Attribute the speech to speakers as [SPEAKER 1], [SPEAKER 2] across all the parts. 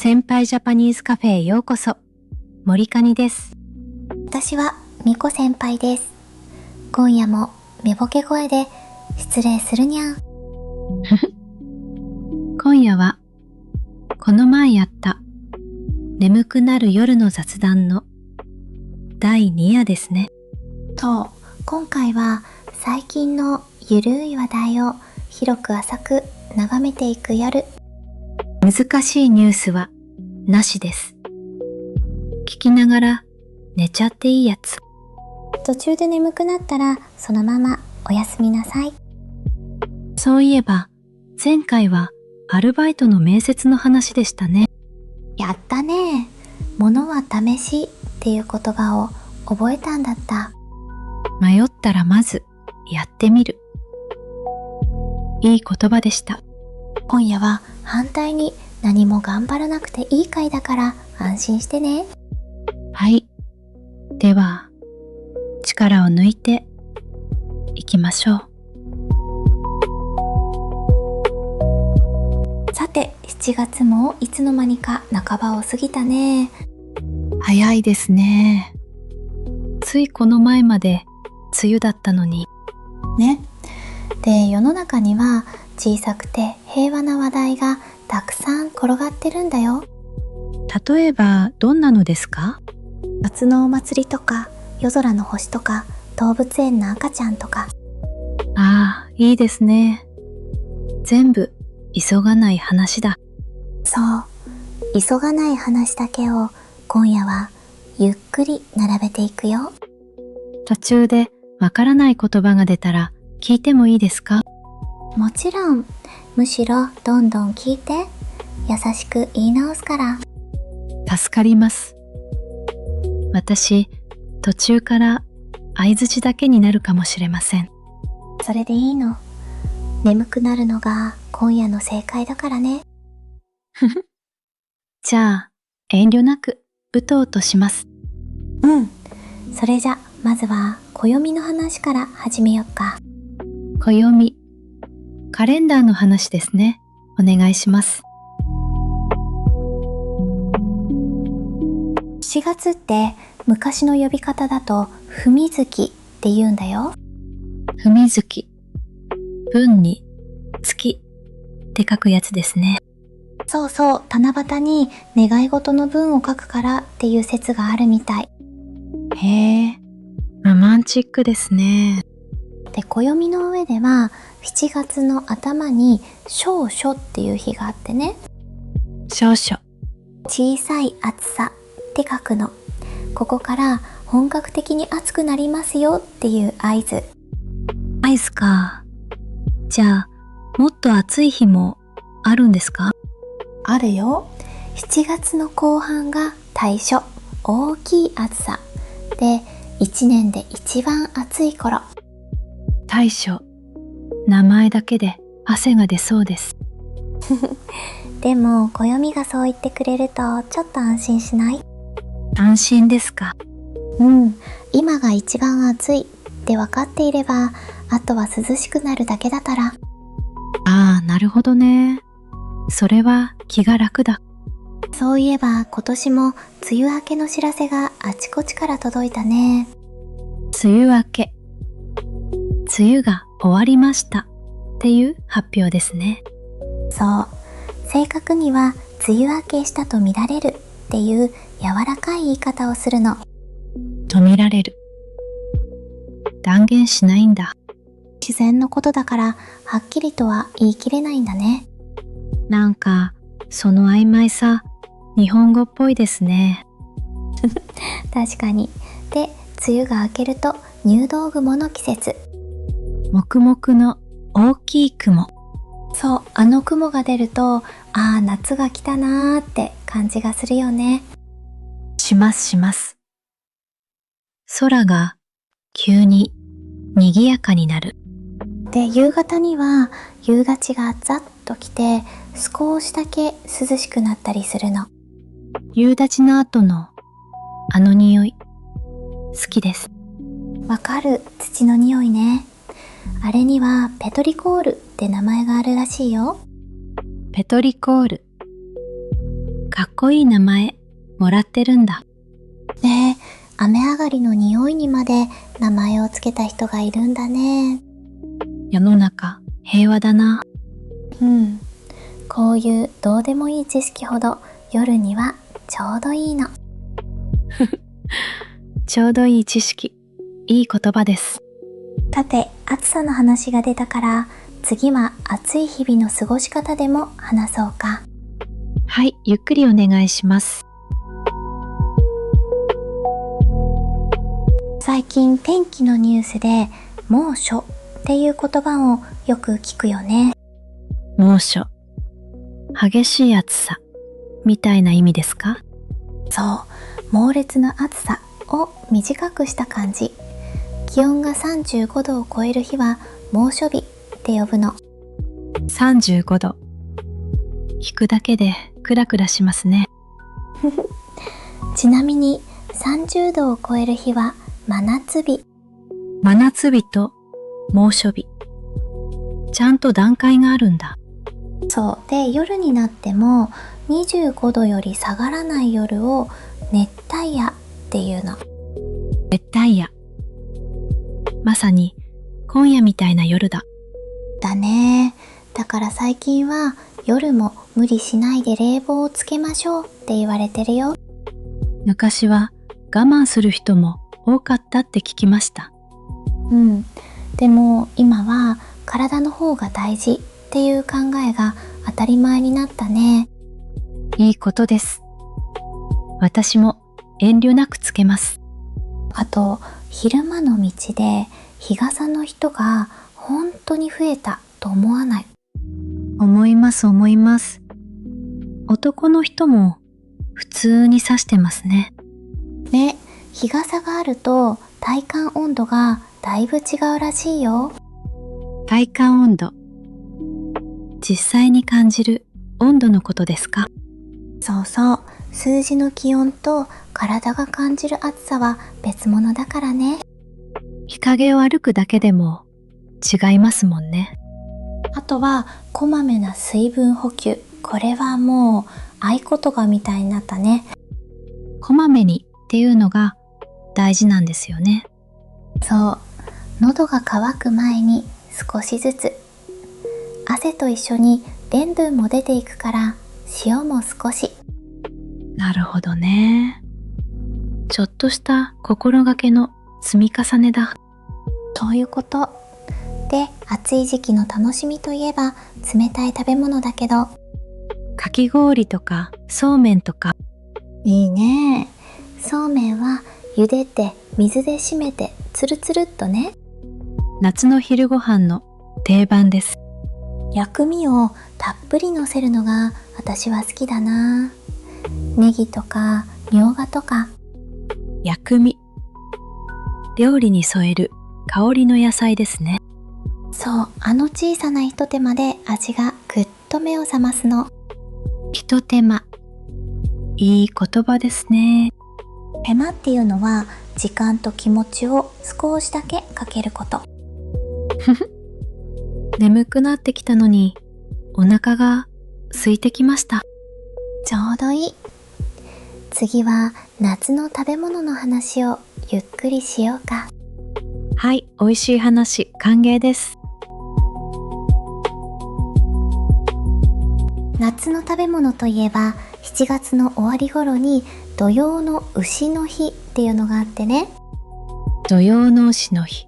[SPEAKER 1] 先輩ジャパニーズカフェへようこそ。森カニです。
[SPEAKER 2] 私はみこ先輩です。今夜も寝ぼけ声で失礼するにゃん。
[SPEAKER 1] 今夜はこの前やった眠くなる夜の雑談の第2夜ですね。
[SPEAKER 2] そう、今回は最近のゆるい話題を広く浅く眺めていく夜。
[SPEAKER 1] 難しいニュースはなしです。聞きながら寝ちゃっていいやつ。
[SPEAKER 2] 途中で眠くなったらそのままおやすみなさい。
[SPEAKER 1] そういえば前回はアルバイトの面接の話でしたね。
[SPEAKER 2] やったね。物は試しっていう言葉を覚えたんだった。
[SPEAKER 1] 迷ったらまずやってみる。いい言葉でした。
[SPEAKER 2] 今夜は反対に何も頑張らなくていい回だから安心してね。
[SPEAKER 1] はい。では、力を抜いていきましょ
[SPEAKER 2] う。さて、7月もいつの間にか半ばを過ぎたね。
[SPEAKER 1] 早いですね。ついこの前まで梅雨だったのに。
[SPEAKER 2] ね。で、世の中には小さくて平和な話題がたくさん転がってるんだよ。
[SPEAKER 1] 例えばどんなのですか？
[SPEAKER 2] 夏のお祭りとか、夜空の星とか、動物園の赤ちゃんとか。
[SPEAKER 1] ああ、いいですね。全部急がない話だ。
[SPEAKER 2] そう、急がない話だけを今夜はゆっくり並べていくよ。
[SPEAKER 1] 途中でわからない言葉が出たら聞いてもいいですか？
[SPEAKER 2] もちろん、むしろどんどん聞いて、優しく言い直すから。
[SPEAKER 1] 助かります。私、途中から相槌だけになるかもしれません。
[SPEAKER 2] それでいいの。眠くなるのが今夜の正解だからね。
[SPEAKER 1] じゃあ、遠慮なく舞踏とします。
[SPEAKER 2] うん。それじゃ、まずは暦の話から始めよっか。
[SPEAKER 1] 暦。カレンダーの話ですね。お願いします。
[SPEAKER 2] 4月って昔の呼び方だと文月って言うんだよ。
[SPEAKER 1] 文月。文に月って書くやつですね。
[SPEAKER 2] そうそう、七夕に願い事の文を書くからっていう説があるみたい。
[SPEAKER 1] へえ、ロマンチックですね。
[SPEAKER 2] で、暦の上では7月の頭に小暑っていう日があってね。
[SPEAKER 1] 少々。
[SPEAKER 2] 小さい暑さって書くの。ここから本格的に暑くなりますよっていう合図。
[SPEAKER 1] 合図か。じゃあ、もっと暑い日もあるんですか？
[SPEAKER 2] あるよ。7月の後半が大暑、大きい暑さで、1年で一番暑い頃。
[SPEAKER 1] 大暑。名前だけで汗が出そうです。
[SPEAKER 2] でも暦がそう言ってくれるとちょっと安心しない？
[SPEAKER 1] 安心ですか？
[SPEAKER 2] うん、今が一番暑いって分かっていれば、あとは涼しくなるだけだから。
[SPEAKER 1] ああ、なるほどね。それは気が楽だ。
[SPEAKER 2] そういえば今年も梅雨明けの知らせがあちこちから届いたね。
[SPEAKER 1] 梅雨明け。梅雨が終わりましたっていう発表ですね。
[SPEAKER 2] そう。正確には梅雨明けしたと見られるっていう柔らかい言い方をするの。
[SPEAKER 1] と見られる。断言しないんだ。
[SPEAKER 2] 自然のことだからはっきりとは言い切れないんだね。
[SPEAKER 1] なんかその曖昧さ、日本語っぽいですね。
[SPEAKER 2] 確かに。で、梅雨が明けると入道雲の季節。
[SPEAKER 1] 黙々の大きい雲。
[SPEAKER 2] そう、あの雲が出ると、ああ、夏が来たなーって感じがするよね。
[SPEAKER 1] しますします。空が急に賑やかになる。
[SPEAKER 2] で、夕方には夕立がザッと来て、少しだけ涼しくなったりするの。
[SPEAKER 1] 夕立の後のあの匂い、好きです。
[SPEAKER 2] わかる、土の匂いね。あれにはペトリコールって名前があるらしいよ。
[SPEAKER 1] ペトリコール。かっこいい名前もらってるんだ。
[SPEAKER 2] ねえ、雨上がりの匂いにまで名前をつけた人がいるんだね。
[SPEAKER 1] 世の中平和だな。
[SPEAKER 2] うん。こういうどうでもいい知識ほど夜にはちょうどいいの。
[SPEAKER 1] ちょうどいい知識、いい言葉です。
[SPEAKER 2] さて、暑さの話が出たから、次は暑い日々の過ごし方でも話そうか。
[SPEAKER 1] はい、ゆっくりお願いします。
[SPEAKER 2] 最近天気のニュースで猛暑っていう言葉をよく聞くよね。
[SPEAKER 1] 猛暑、激しい暑さみたいな意味ですか？
[SPEAKER 2] そう、猛烈な暑さを短くした感じ。気温が35度を超える日は猛暑日って呼ぶの。
[SPEAKER 1] 35度。聞くだけでクラクラしますね。
[SPEAKER 2] ちなみに30度を超える日は真夏日。
[SPEAKER 1] 真夏日と猛暑日。ちゃんと段階があるんだ。
[SPEAKER 2] そうで、夜になっても25度より下がらない夜を熱帯夜っていうの。
[SPEAKER 1] 熱帯夜。まさに今夜みたいな夜だ。
[SPEAKER 2] だね。だから最近は夜も無理しないで冷房をつけましょうって言われてるよ。
[SPEAKER 1] 昔は我慢する人も多かったって聞きました。
[SPEAKER 2] うん。でも今は体の方が大事っていう考えが当たり前になったね。
[SPEAKER 1] いいことです。私も遠慮なくつけます。
[SPEAKER 2] あと、昼間の道で日傘の人が本当に増えたと思わない？
[SPEAKER 1] 思います。男の人も普通に差してますね。
[SPEAKER 2] ね、日傘があると体感温度がだいぶ違うらしいよ。
[SPEAKER 1] 体感温度。実際に感じる温度のことですか？
[SPEAKER 2] そうそう、数字の気温と体が感じる暑さは別物だからね。
[SPEAKER 1] 日陰を歩くだけでも違いますもんね。
[SPEAKER 2] あとはこまめな水分補給。これはもう合言葉みたいになったね。
[SPEAKER 1] こまめにっていうのが大事なんですよね。
[SPEAKER 2] そう、喉が渇く前に少しずつ。汗と一緒に塩分も出ていくから塩も少し。
[SPEAKER 1] なるほどね。ちょっとした心がけの積み重ねだ。
[SPEAKER 2] そういうこと。で、暑い時期の楽しみといえば冷たい食べ物だけど。
[SPEAKER 1] かき氷とかそうめんとか。
[SPEAKER 2] いいね。そうめんは茹でて水で締めてつるつるっとね。
[SPEAKER 1] 夏の昼ご飯の定番です。
[SPEAKER 2] 薬味をたっぷりのせるのが私は好きだな。ネギとかみょうがとか。
[SPEAKER 1] 薬味。料理に添える香りの野菜ですね。
[SPEAKER 2] そう、あの小さな一手間で味がぐっと目を覚ますの。
[SPEAKER 1] 一手間。いい言葉ですね。
[SPEAKER 2] 手間っていうのは時間と気持ちを少しだけかけること。
[SPEAKER 1] 眠くなってきたのにお腹が空いてきました。
[SPEAKER 2] ちょうどいい。次は夏の食べ物の話をゆっくりしようか。
[SPEAKER 1] はい、美味しい話歓迎です。
[SPEAKER 2] 夏の食べ物といえば7月の終わり頃に土用の丑の日っていうのがあってね。
[SPEAKER 1] 土用の丑の日。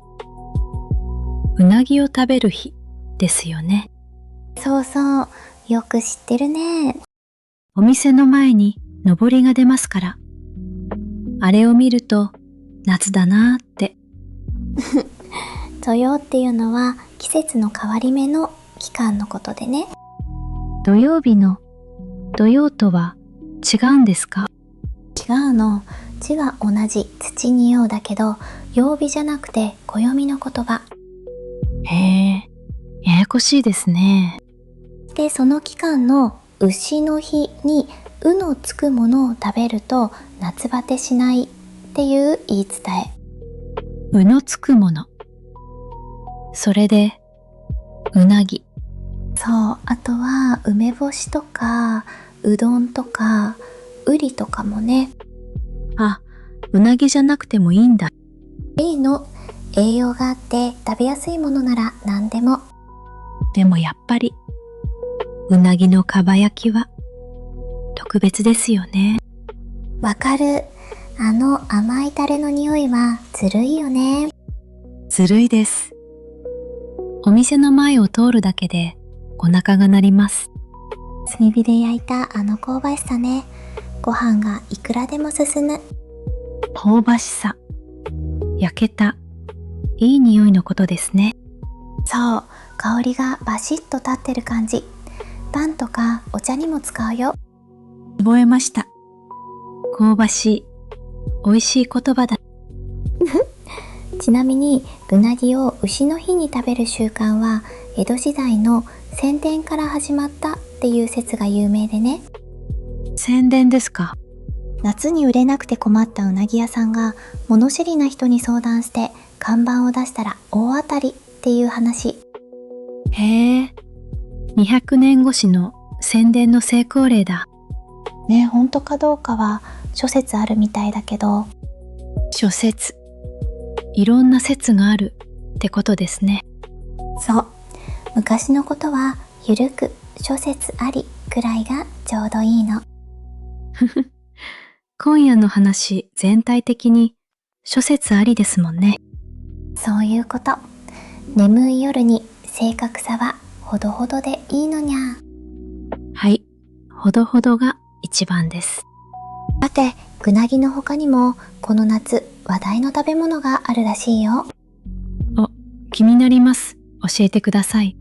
[SPEAKER 1] うなぎを食べる日ですよね。
[SPEAKER 2] そうそう、よく知ってるね。
[SPEAKER 1] お店の前にのりが出ますから。あれを見ると夏だなーって。
[SPEAKER 2] 土用っていうのは季節の変わり目の期間のことでね。
[SPEAKER 1] 土曜日の土曜とは違うんですか？
[SPEAKER 2] 違うの。字は同じ土に用だけど、曜日じゃなくて暦の言葉。
[SPEAKER 1] へえ、ややこしいですね。
[SPEAKER 2] で、その期間の丑の日にうのつくものを食べると夏バテしないっていう言い伝え。
[SPEAKER 1] うのつくもの。それでうなぎ。
[SPEAKER 2] そう、あとは梅干しとかうどんとかうりとかもね。
[SPEAKER 1] あ、うなぎじゃなくてもいいんだ。
[SPEAKER 2] いいの。栄養があって食べやすいものなら何でも。
[SPEAKER 1] でもやっぱり、うなぎのかば焼きは特別ですよね。
[SPEAKER 2] わかる。あの甘いタレの匂いはずるいよね。
[SPEAKER 1] ずるいです。お店の前を通るだけでお腹が鳴ります。
[SPEAKER 2] 炭火で焼いたあの香ばしさね。ご飯がいくらでも進む。
[SPEAKER 1] 香ばしさ、焼けた、いい匂いのことですね。
[SPEAKER 2] そう、香りがバシッと立ってる感じ。パンとかお茶にも使うよ。
[SPEAKER 1] 覚えました。香ばしい、美味しい言葉だ。
[SPEAKER 2] ちなみにうなぎを牛の日に食べる習慣は江戸時代の宣伝から始まったっていう説が有名でね。
[SPEAKER 1] 宣伝ですか。
[SPEAKER 2] 夏に売れなくて困ったうなぎ屋さんが物知りな人に相談して看板を出したら大当たりっていう話。
[SPEAKER 1] へえ、200年越しの宣伝の成功例だ。
[SPEAKER 2] ね、本当かどうかは諸説あるみたいだけど。
[SPEAKER 1] 諸説、いろんな説があるってことですね。
[SPEAKER 2] そう、昔のことはゆるく諸説ありくらいがちょうどいいの。
[SPEAKER 1] 今夜の話全体的に諸説ありですもんね。
[SPEAKER 2] そういうこと。眠い夜に正確さはほどほどでいいのにゃ。
[SPEAKER 1] はい、ほどほどが一番です。
[SPEAKER 2] さて、うなぎの他にもこの夏話題の食べ物があるらしいよ。
[SPEAKER 1] お、気になります。教えてください。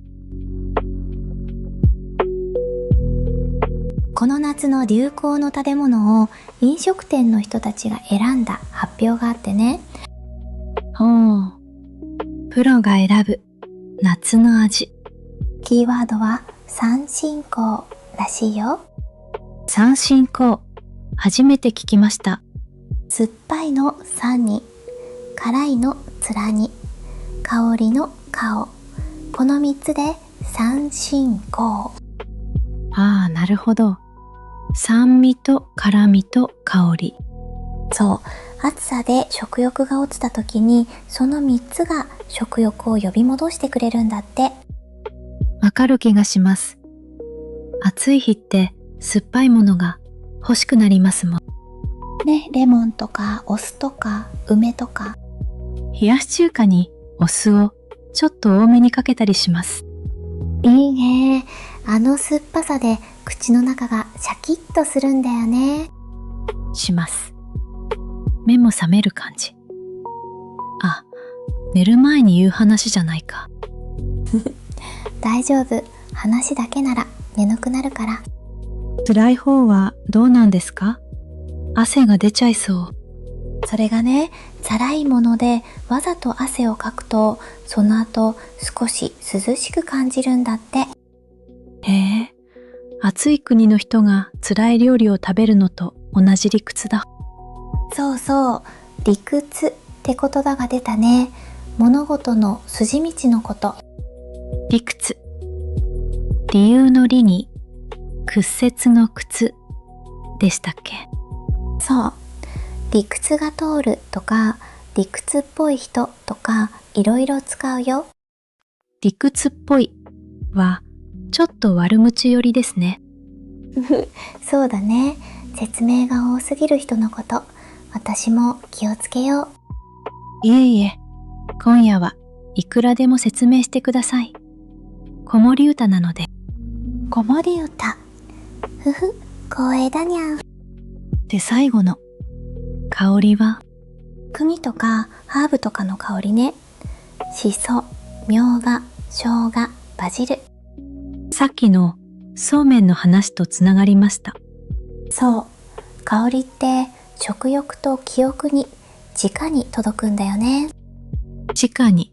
[SPEAKER 2] この夏の流行の食べ物を飲食店の人たちが選んだ発表があってね。
[SPEAKER 1] ほう、プロが選ぶ夏の味。
[SPEAKER 2] キーワードは三辛香らしいよ。
[SPEAKER 1] 三辛香、初めて聞きました。
[SPEAKER 2] 酸っぱいの酸に、辛いの辛に、香りの香。この3つで三辛香。
[SPEAKER 1] ああ、なるほど。酸味と辛みと香り。
[SPEAKER 2] そう、暑さで食欲が落ちた時にその3つが食欲を呼び戻してくれるんだって。
[SPEAKER 1] わかる気がします。暑い日って酸っぱいものが欲しくなりますもん。
[SPEAKER 2] ね、レモンとかお酢とか梅とか。
[SPEAKER 1] 冷やし中華にお酢をちょっと多めにかけたりします。
[SPEAKER 2] いいね。あの酸っぱさで口の中がシャキッとするんだよね。
[SPEAKER 1] します。目も覚める感じ。あ、寝る前に言う話じゃないか。
[SPEAKER 2] 大丈夫。話だけなら眠くなるから。
[SPEAKER 1] 辛い方はどうなんですか？汗が出ちゃいそう。
[SPEAKER 2] それがね、辛いものでわざと汗をかくと、その後少し涼しく感じるんだって。
[SPEAKER 1] へえ、暑い国の人が辛い料理を食べるのと同じ理屈だ。
[SPEAKER 2] そうそう、理屈って言葉が出たね。物事の筋道のこと。
[SPEAKER 1] 理屈。理由の理に屈折の屈でしたっけ？
[SPEAKER 2] そう。理屈が通るとか、理屈っぽい人とか、いろいろ使うよ。
[SPEAKER 1] 理屈っぽいはちょっと悪口寄りですね。
[SPEAKER 2] そうだね。説明が多すぎる人のこと。私も気をつけよう。
[SPEAKER 1] いえいえ、今夜はいくらでも説明してください。子守歌なので。
[SPEAKER 2] 子守歌。ふふ、光栄だにゃん。
[SPEAKER 1] で、最後の香りは
[SPEAKER 2] 釘とかハーブとかの香りね。しそ、みょうが、生姜、バジル。
[SPEAKER 1] さっきのそうめんの話とつながりました。
[SPEAKER 2] そう。香りって食欲と記憶に直に届くんだよね。
[SPEAKER 1] 直に。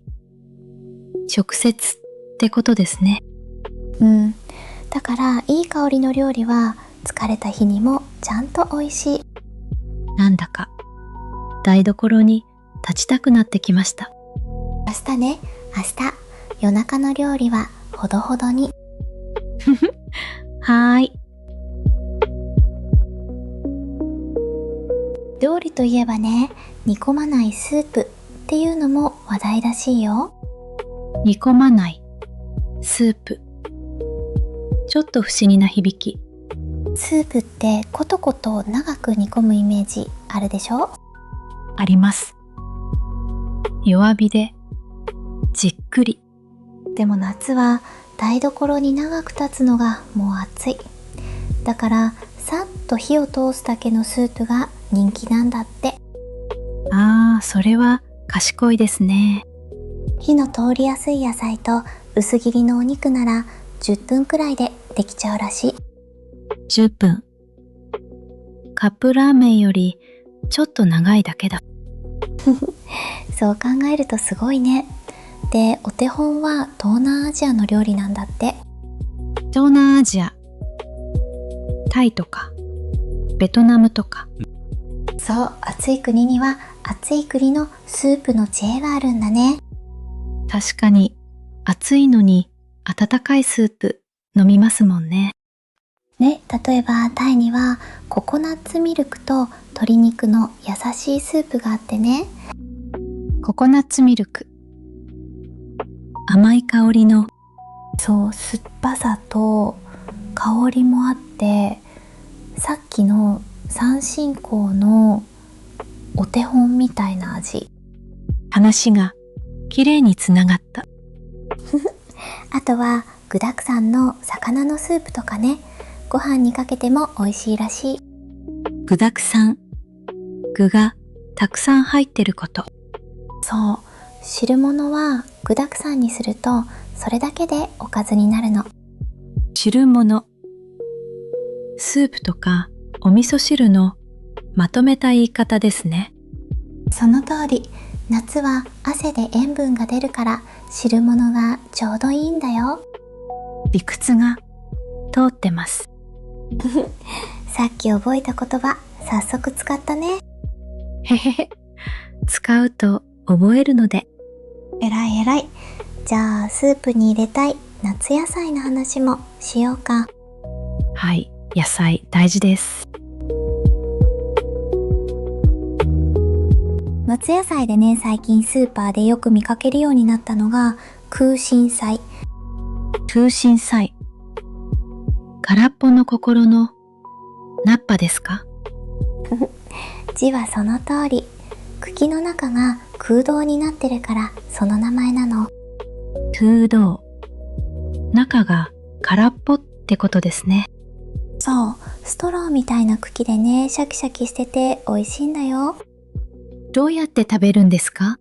[SPEAKER 1] 直接ってことですね。
[SPEAKER 2] うん。だからいい香りの料理は疲れた日にもちゃんと美味しい。
[SPEAKER 1] なんだか台所に立ちたくなってきました。
[SPEAKER 2] 明日ね、明日夜中の料理はほどほどに。
[SPEAKER 1] はーい。
[SPEAKER 2] 料理といえばね、煮込まないスープっていうのも話題らしいよ。
[SPEAKER 1] 煮込まないスープ。ちょっと不思議な響き。
[SPEAKER 2] スープってコトコト長く煮込むイメージあるでしょ？
[SPEAKER 1] あります。弱火でじっくり。
[SPEAKER 2] でも夏は台所に長く立つのがもう暑い。だからさっと火を通すだけのスープが人気なんだって。
[SPEAKER 1] それは賢いですね。
[SPEAKER 2] 火の通りやすい野菜と薄切りのお肉なら10分くらいでできちゃうらしい。
[SPEAKER 1] 10分。カップラーメンよりちょっと長いだけだ。
[SPEAKER 2] そう考えるとすごいね。で、お手本は東南アジアの料理なんだって。
[SPEAKER 1] 東南アジア。タイとかベトナムとか。
[SPEAKER 2] そう、暑い国には暑い国のスープの知恵があるんだね。
[SPEAKER 1] 確かに暑いのに温かいスープ飲みますもんね。
[SPEAKER 2] ね、例えばタイにはココナッツミルクと鶏肉の優しいスープがあってね。
[SPEAKER 1] ココナッツミルク。甘い香りの。
[SPEAKER 2] そう、酸っぱさと香りもあって、さっきの三振香のお手本みたいな味。
[SPEAKER 1] 話がきれいにつながった。
[SPEAKER 2] あとは具沢山の魚のスープとかね、ご飯にかけても美味しいらしい。
[SPEAKER 1] 具沢山。具がたくさん入ってること。
[SPEAKER 2] そう、汁物は具沢山にするとそれだけでおかずになるの。
[SPEAKER 1] 汁物。スープとかお味噌汁のまとめた言い方ですね。
[SPEAKER 2] その通り。夏は汗で塩分が出るから汁物がちょうどいいんだよ。
[SPEAKER 1] 理屈が通ってます。
[SPEAKER 2] さっき覚えた言葉、早速使ったね。
[SPEAKER 1] へへへ。使うと覚えるので。
[SPEAKER 2] えらいえらい。じゃあスープに入れたい夏野菜の話もしようか。
[SPEAKER 1] はい、野菜大事です。
[SPEAKER 2] 夏野菜でね、最近スーパーでよく見かけるようになったのが空心菜。
[SPEAKER 1] 空心菜。空っぽの心の菜っぱですか？
[SPEAKER 2] 字はその通り。茎の中が空洞になってるからその名前なの。
[SPEAKER 1] 空洞。中が空っぽってことですね。
[SPEAKER 2] そう、ストローみたいな茎でね、シャキシャキしてて美味しいんだよ。
[SPEAKER 1] どうやって食べるんですか？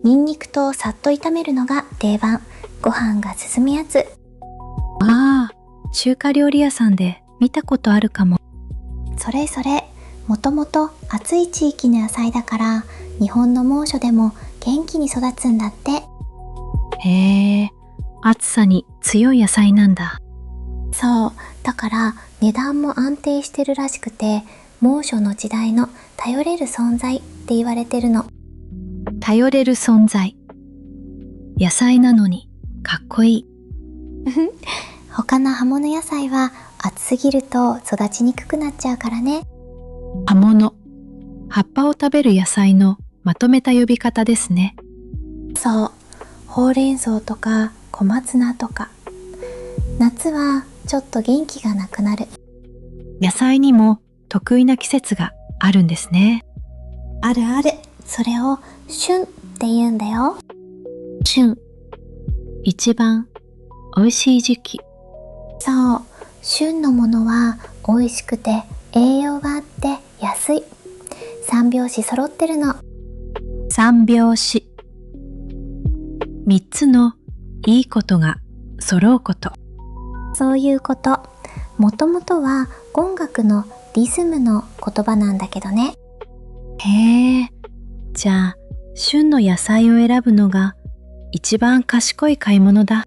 [SPEAKER 2] ニンニクとさっと炒めるのが定番。ご飯が進むやつ。
[SPEAKER 1] 中華料理屋さんで見たことあるかも。
[SPEAKER 2] それそれ。もともと暑い地域の野菜だから日本の猛暑でも元気に育つんだって。
[SPEAKER 1] へえ、暑さに強い野菜なんだ。
[SPEAKER 2] そう、だから値段も安定してるらしくて、猛暑の時代の頼れる存在って言われてるの。
[SPEAKER 1] 頼れる存在。野菜なのにかっこいい。
[SPEAKER 2] 他の葉物野菜は暑すぎると育ちにくくなっちゃうからね。
[SPEAKER 1] 葉物。葉っぱを食べる野菜のまとめた呼び方ですね。
[SPEAKER 2] そう、ほうれん草とか小松菜とか。夏はちょっと元気がなくなる。
[SPEAKER 1] 野菜にも得意な季節があるんですね。
[SPEAKER 2] あるある。それを旬って言うんだよ。
[SPEAKER 1] 旬。一番美味しい時期。
[SPEAKER 2] そう、旬のものは美味しくて栄養があって安い。三拍子揃ってるの。
[SPEAKER 1] 三拍子。三つのいいことが揃うこと。
[SPEAKER 2] そういうこと。もともとは音楽のリズムの言葉なんだけどね。
[SPEAKER 1] へえ、じゃあ旬の野菜を選ぶのが一番賢い買い物だ。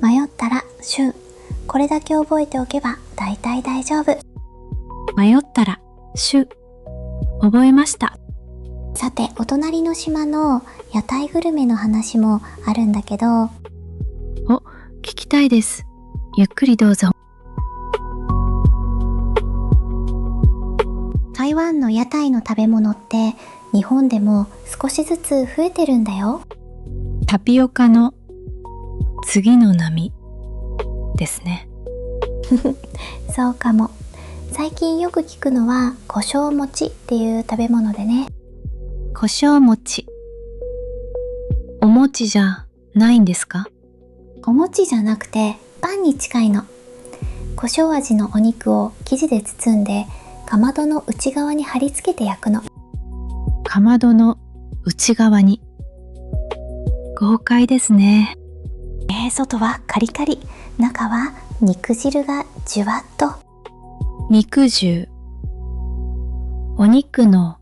[SPEAKER 2] 迷ったら旬。これだけ覚えておけば大体大丈夫。
[SPEAKER 1] 迷ったら旬。覚えました。
[SPEAKER 2] さて、お隣の島の屋台グルメの話もあるんだけど。
[SPEAKER 1] 聞きたいです。ゆっくりどうぞ。
[SPEAKER 2] 台湾の屋台の食べ物って日本でも少しずつ増えてるんだよ。
[SPEAKER 1] タピオカの次の波ですね。
[SPEAKER 2] そうかも。最近よく聞くのは胡椒餅っていう食べ物でね。
[SPEAKER 1] 胡椒餅。お餅じゃないんですか？
[SPEAKER 2] お餅じゃなくてパンに近いの。胡椒味のお肉を生地で包んでかまどの内側に貼り付けて焼くの。
[SPEAKER 1] かまどの内側に。豪快ですね。
[SPEAKER 2] 外はカリカリ、中は肉汁がじゅわっと。
[SPEAKER 1] 肉汁。お肉の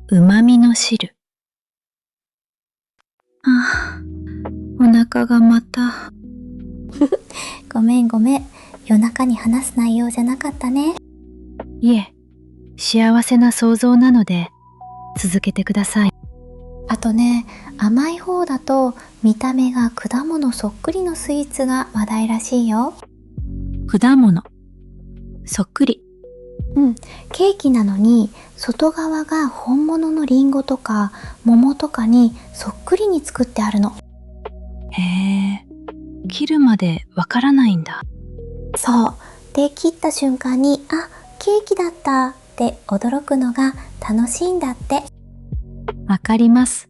[SPEAKER 1] 旨味の汁。ああ、お腹がまた。
[SPEAKER 2] ごめん。夜中に話す内容じゃなかったね。
[SPEAKER 1] いえ、幸せな想像なので続けてください。
[SPEAKER 2] あとね、甘い方だと見た目が果物そっくりのスイーツが話題らしいよ。
[SPEAKER 1] 果物。そっくり。
[SPEAKER 2] ケーキなのに外側が本物のリンゴとか桃とかにそっくりに作ってあるの。
[SPEAKER 1] へえ、切るまでわからないんだ。
[SPEAKER 2] そう。で、切った瞬間に、あ、ケーキだったって驚くのが楽しいんだって。
[SPEAKER 1] わかります。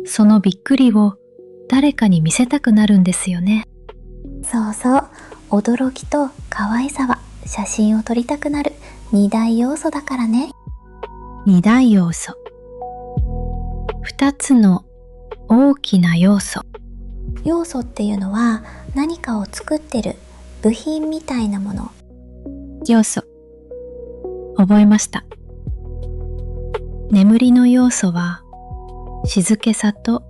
[SPEAKER 1] そのびっくりを誰かに見せたくなるんですよね。
[SPEAKER 2] そうそう。驚きと可愛さは写真を撮りたくなる二大要素だからね。
[SPEAKER 1] 二大要素。二つの大きな要素。
[SPEAKER 2] 要素っていうのは何かを作ってる部品みたいなもの。
[SPEAKER 1] 要素。覚えました。眠りの要素は静けさと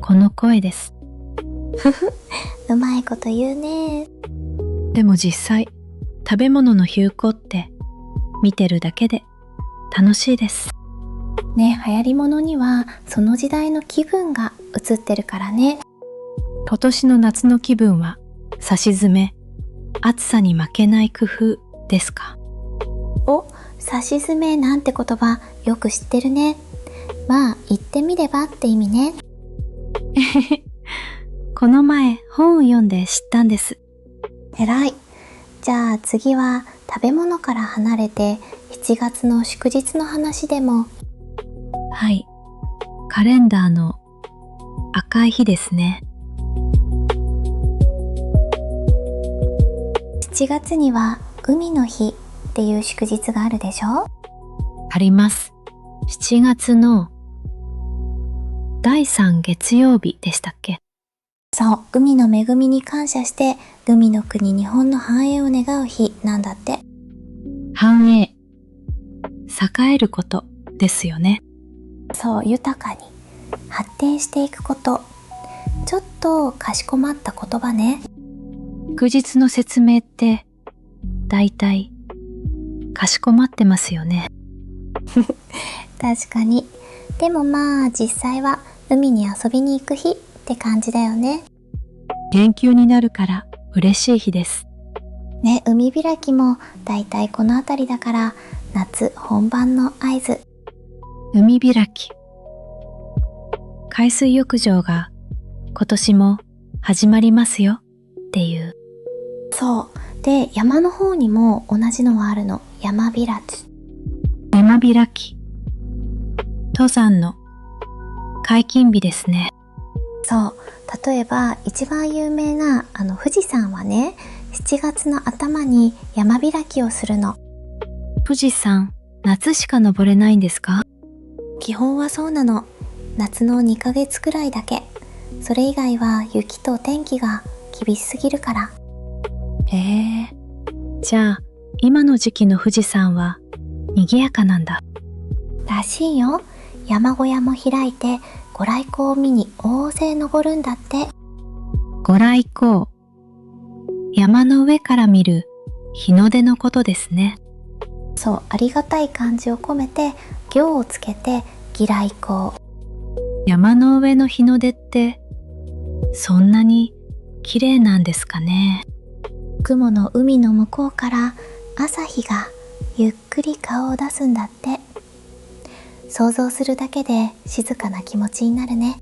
[SPEAKER 1] この声です。
[SPEAKER 2] うまいこと言うね。
[SPEAKER 1] でも実際、食べ物の流行って見てるだけで楽しいです。
[SPEAKER 2] ね、流行り物にはその時代の気分が映ってるからね。
[SPEAKER 1] 今年の夏の気分はさしずめ、暑さに負けない工夫ですか？
[SPEAKER 2] お、さしずめなんて言葉よく知ってるね。まあ言ってみればって意味ね。
[SPEAKER 1] この前本を読んで知ったんです。
[SPEAKER 2] えらい。じゃあ次は食べ物から離れて7月の祝日の話でも。
[SPEAKER 1] はい。カレンダーの赤い日ですね。
[SPEAKER 2] 7月には海の日っていう祝日があるでしょ？
[SPEAKER 1] あります。7月の第3月曜日でしたっけ？
[SPEAKER 2] そう、海の恵みに感謝して海の国日本の繁栄を願う日なんだって。
[SPEAKER 1] 繁栄。栄えることですよね。
[SPEAKER 2] そう、豊かに発展していくこと。ちょっとかしこまった言葉ね。
[SPEAKER 1] 祝日の説明ってだいたいかしこまってますよね。
[SPEAKER 2] 確かに。でもまあ実際は海に遊びに行く日って感じだよね。
[SPEAKER 1] 連休になるから嬉しい日です。
[SPEAKER 2] ね、海開きもだいたいこのあたりだから夏本番の合図。
[SPEAKER 1] 海開き。海水浴場が今年も始まりますよっていう。
[SPEAKER 2] そう。で、山の方にも同じのがあるの。山開き。
[SPEAKER 1] 山開き。登山の解禁日ですね。
[SPEAKER 2] そう。例えば一番有名な富士山はね、7月の頭に山開きをするの。
[SPEAKER 1] 富士山、夏しか登れないんですか？
[SPEAKER 2] 基本はそうなの。夏の2ヶ月くらいだけ。それ以外は雪と天気が厳しすぎるから。
[SPEAKER 1] じゃあ今の時期の富士山は賑やかなんだ。
[SPEAKER 2] らしいよ。山小屋も開いてご来光を見に大勢登るんだって。
[SPEAKER 1] ご来光。山の上から見る日の出のことですね。
[SPEAKER 2] そう、ありがたい感じを込めて行をつけてぎ来光。
[SPEAKER 1] 山の上の日の出ってそんなに綺麗なんですかね。
[SPEAKER 2] 雲の海の向こうから朝日がゆっくり顔を出すんだって。想像するだけで静かな気持ちになるね。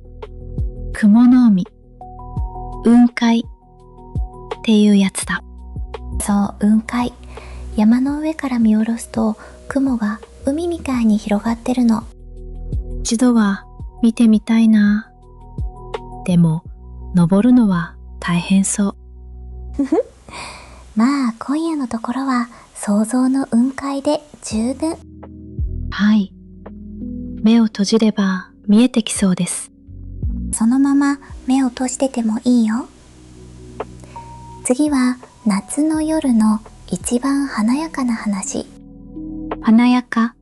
[SPEAKER 1] 雲の海、雲海っていうやつだ。
[SPEAKER 2] そう、雲海。山の上から見下ろすと雲が海みたいに広がってるの。
[SPEAKER 1] 一度は見てみたいな。でも、登るのは大変そう。
[SPEAKER 2] まあ今夜のところは想像の雲海で十分。
[SPEAKER 1] はい。目を閉じれば見えてきそうです。
[SPEAKER 2] そのまま目を閉じててもいいよ。次は夏の夜の一番華やかな話。
[SPEAKER 1] 華やか。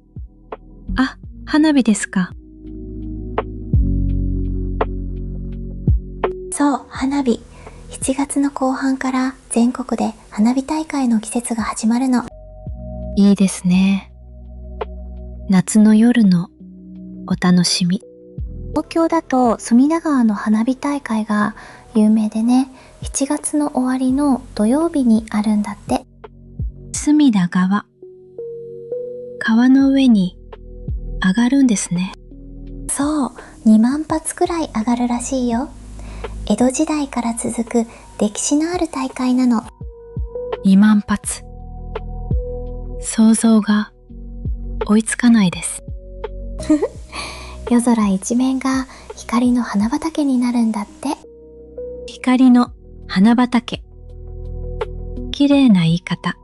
[SPEAKER 1] あ、花火ですか。
[SPEAKER 2] そう、花火。7月の後半から全国で花火大会の季節が始まるの。
[SPEAKER 1] いいですね。夏の夜のお楽しみ。
[SPEAKER 2] 東京だと隅田川の花火大会が有名でね、7月の終わりの土曜日にあるんだって。
[SPEAKER 1] 隅田川。川の上に上がるんですね。
[SPEAKER 2] そう、2万発くらい上がるらしいよ。江戸時代から続く歴史のある大会なの。
[SPEAKER 1] 2万発。想像が追いつかないです。
[SPEAKER 2] 夜空一面が光の花畑になるんだって。
[SPEAKER 1] 光の花畑。綺麗な言い方。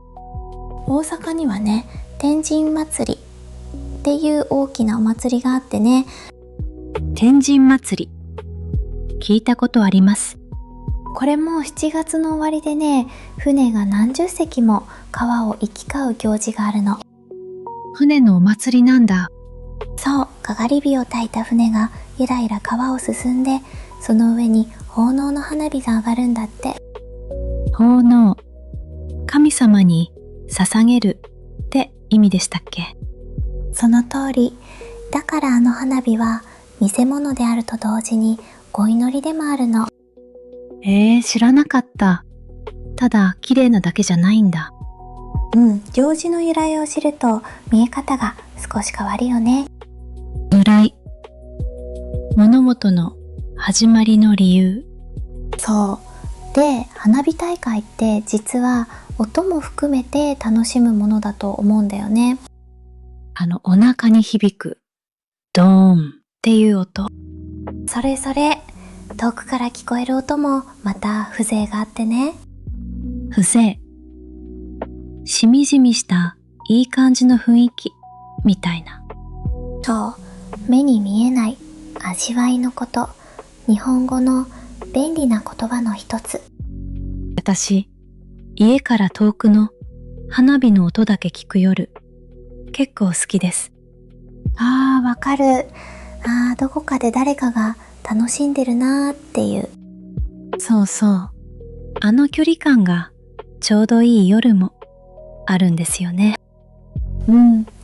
[SPEAKER 2] 大阪にはね、天神祭りっていう大きなお祭りがあってね。
[SPEAKER 1] 天神祭り。聞いたことあります。
[SPEAKER 2] これも7月の終わりでね、船が何十隻も川を行き交う行事があるの。
[SPEAKER 1] 船のお祭りなんだ。
[SPEAKER 2] そう、かがり火を焚いた船がゆらゆら川を進んで、その上に奉納の花火が上がるんだって。
[SPEAKER 1] 奉納。神様に捧げるって意味でしたっけ？
[SPEAKER 2] その通り。だからあの花火は見せ物であると同時にお祈りでもあるの。
[SPEAKER 1] 知らなかった。ただ綺麗なだけじゃないんだ。
[SPEAKER 2] 行事の由来を知ると見え方が少し変わるよね。
[SPEAKER 1] 由来。物事の始まりの理由。
[SPEAKER 2] そう。で、花火大会って実は音も含めて楽しむものだと思うんだよね。
[SPEAKER 1] お腹に響くドーンっていう音。
[SPEAKER 2] それそれ。遠くから聞こえる音もまた風情があってね。
[SPEAKER 1] 風情。しみじみしたいい感じの雰囲気みたいな。
[SPEAKER 2] そう、目に見えない味わいのこと。日本語の便利な言葉の一つ。
[SPEAKER 1] 私、家から遠くの花火の音だけ聞く夜、結構好きです。
[SPEAKER 2] わかる。どこかで誰かが楽しんでるなーっていう。
[SPEAKER 1] そうそう。あの距離感がちょうどいい夜もあるんですよね。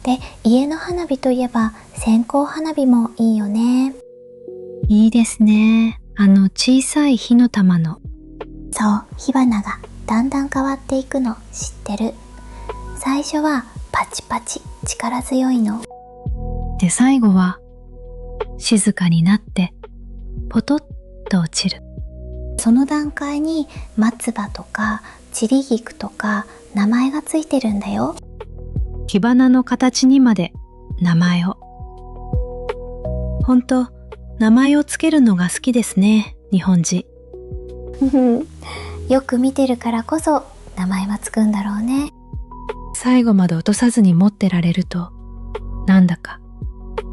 [SPEAKER 2] で、家の花火といえば線香花火もいいよね。
[SPEAKER 1] いいですね。小さい火の玉の。
[SPEAKER 2] そう、火花がだんだん変わっていくの知ってる？最初はパチパチ力強いの。
[SPEAKER 1] で、最後は静かになってポトッと落ちる。
[SPEAKER 2] その段階に松葉とか散り菊とか名前がついてるんだよ。
[SPEAKER 1] 火花の形にまで名前を。ほんと、名前をつけるのが好きですね、日本人。
[SPEAKER 2] よく見てるからこそ名前はつくんだろうね。
[SPEAKER 1] 最後まで落とさずに持ってられると、なんだか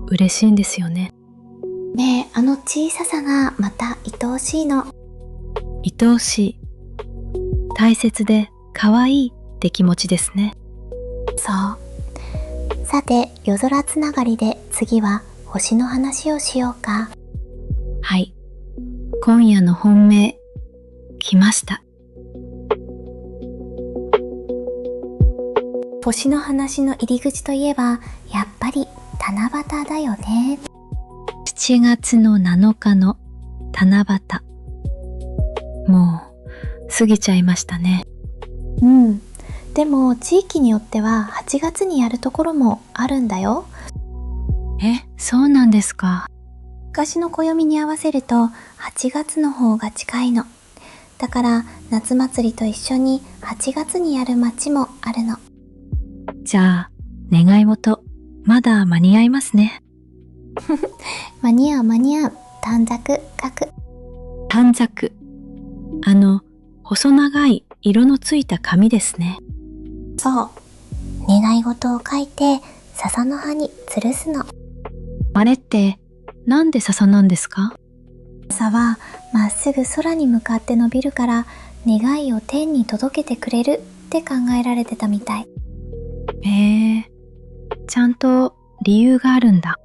[SPEAKER 1] 嬉しいんですよね。
[SPEAKER 2] ねえ、あの小ささがまた愛おしいの。
[SPEAKER 1] 愛おしい。大切で可愛いって気持ちですね。
[SPEAKER 2] そう。さて、夜空つながりで次は星の話をしようか。
[SPEAKER 1] はい。今夜の本命、来ました。
[SPEAKER 2] 星の話の入り口といえば、やっぱり七夕だよね。
[SPEAKER 1] 7月の7日の七夕。もう過ぎちゃいましたね。
[SPEAKER 2] でも地域によっては8月にやるところもあるんだよ。
[SPEAKER 1] そうなんですか。
[SPEAKER 2] 昔の暦に合わせると8月の方が近いの。だから夏祭りと一緒に8月にやる町もあるの。
[SPEAKER 1] じゃあ、願い事、まだ間に合いますね。
[SPEAKER 2] 間に合う間に合う。短冊書く。
[SPEAKER 1] 短冊。細長い色のついた紙ですね。
[SPEAKER 2] そう。願い事を書いて笹の葉に吊るすの。
[SPEAKER 1] あれって、なんで笹なんですか？
[SPEAKER 2] 笹はまっすぐ空に向かって伸びるから願いを天に届けてくれるって考えられてたみたい。
[SPEAKER 1] ちゃんと理由があるんだ。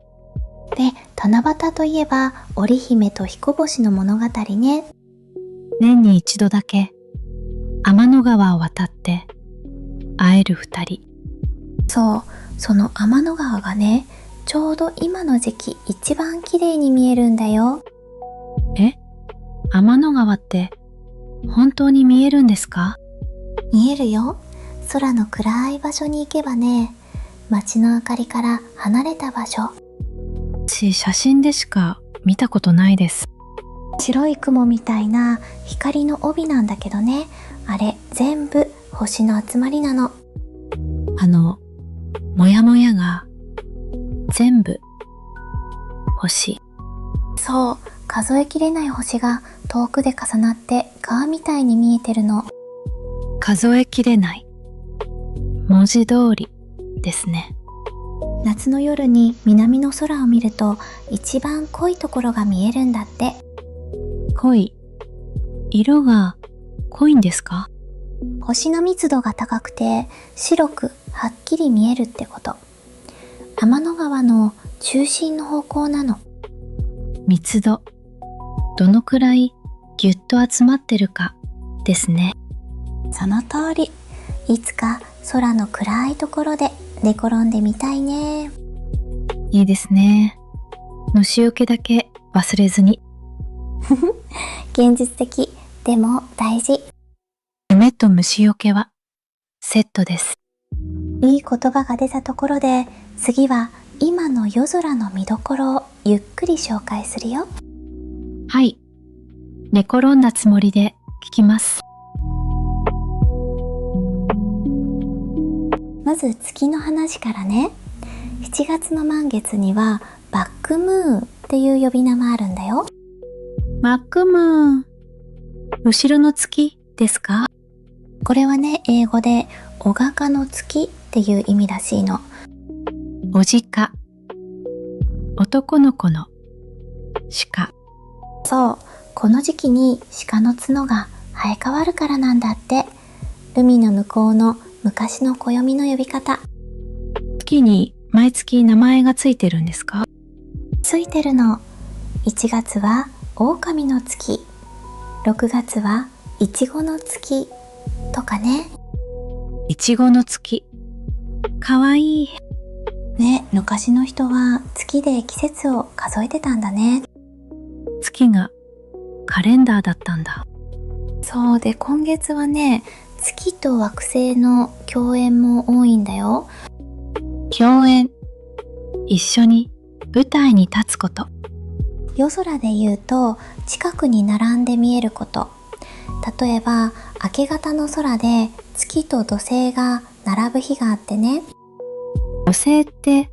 [SPEAKER 2] で、七夕といえば織姫と彦星の物語ね。
[SPEAKER 1] 年に一度だけ天の川を渡って会える二人。
[SPEAKER 2] そう、その天の川がね、ちょうど今の時期一番綺麗に見えるんだよ。
[SPEAKER 1] 天の川って本当に見えるんですか？
[SPEAKER 2] 見えるよ。空の暗い場所に行けばね、街の明かりから離れた場所。
[SPEAKER 1] 写真でしか見たことないです。
[SPEAKER 2] 白い雲みたいな光の帯なんだけどね、あれ全部星の集まりなの。
[SPEAKER 1] もやもやが全部星。
[SPEAKER 2] そう、数えきれない星が遠くで重なって川みたいに見えてるの。
[SPEAKER 1] 数えきれない。文字通りですね。
[SPEAKER 2] 夏の夜に南の空を見ると一番濃いところが見えるんだって。
[SPEAKER 1] 濃い。色が濃いんですか？
[SPEAKER 2] 星の密度が高くて白くはっきり見えるってこと。天の川の中心の方向なの。
[SPEAKER 1] 密度。どのくらいぎゅっと集まってるかですね。
[SPEAKER 2] その通り。いつか空の暗いところで寝転んでみたいね。
[SPEAKER 1] いいですね。虫除けだけ忘れずに。
[SPEAKER 2] 現実的でも大事。
[SPEAKER 1] 夢と虫除けはセットです。
[SPEAKER 2] いい言葉が出たところで、次は今の夜空の見どころをゆっくり紹介するよ。
[SPEAKER 1] はい。寝転んだつもりで聞きます。
[SPEAKER 2] まず月の話からね。7月の満月にはバックムーンっていう呼び名もあるんだよ。
[SPEAKER 1] バックムーン。後ろの月ですか？
[SPEAKER 2] これはね、英語でおがかの月っていう意味らしいの。
[SPEAKER 1] おじか。男の子の鹿。
[SPEAKER 2] そう、この時期に鹿の角が生え変わるからなんだって。海の向こうの昔の暦の呼び方。
[SPEAKER 1] 月に毎月名前がついてるんですか？
[SPEAKER 2] ついてるの。1月は狼の月、6月はいちごの月とかね。
[SPEAKER 1] いちごの月。かわいい。
[SPEAKER 2] ね、昔の人は月で季節を数えてたんだね。
[SPEAKER 1] 月がカレンダーだったんだ。
[SPEAKER 2] そうで、今月はね、月と惑星の共演も多いんだよ。
[SPEAKER 1] 共演。一緒に舞台に立つこと。
[SPEAKER 2] 夜空で言うと近くに並んで見えること。例えば明け方の空で月と土星が並ぶ日があってね。
[SPEAKER 1] 土星って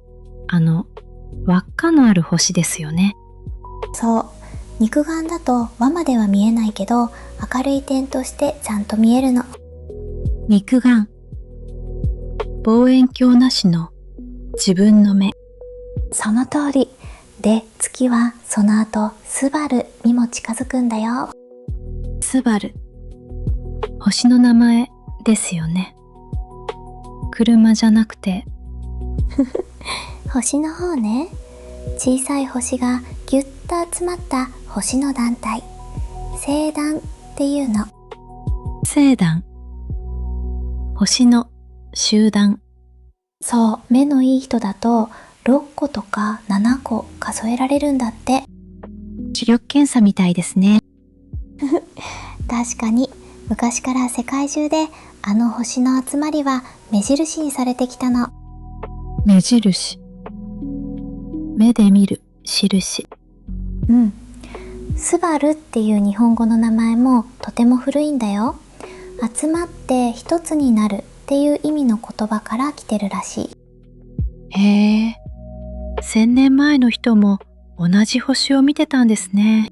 [SPEAKER 1] 輪っかのある星ですよね。
[SPEAKER 2] そう、肉眼だと輪までは見えないけど明るい点としてちゃんと見えるの。
[SPEAKER 1] 肉眼。望遠鏡なしの自分の目。
[SPEAKER 2] その通り。で、月はその後スバルにも近づくんだよ。
[SPEAKER 1] スバル。星の名前ですよね。車じゃなくて。
[SPEAKER 2] 星の方ね。小さい星がぎゅっと集まった星の団体。星団っていうの。
[SPEAKER 1] 星団。星の集団。
[SPEAKER 2] そう、目のいい人だと6個とか7個数えられるんだって。
[SPEAKER 1] 視力検査みたいですね。
[SPEAKER 2] 確かに昔から世界中であの星の集まりは目印にされてきたの。
[SPEAKER 1] 目印。目で見る印。
[SPEAKER 2] うん。スバルっていう日本語の名前もとても古いんだよ。集まって一つになるっていう意味の言葉から来てるらしい。
[SPEAKER 1] へえ、1000年前の人も同じ星を見てたんですね。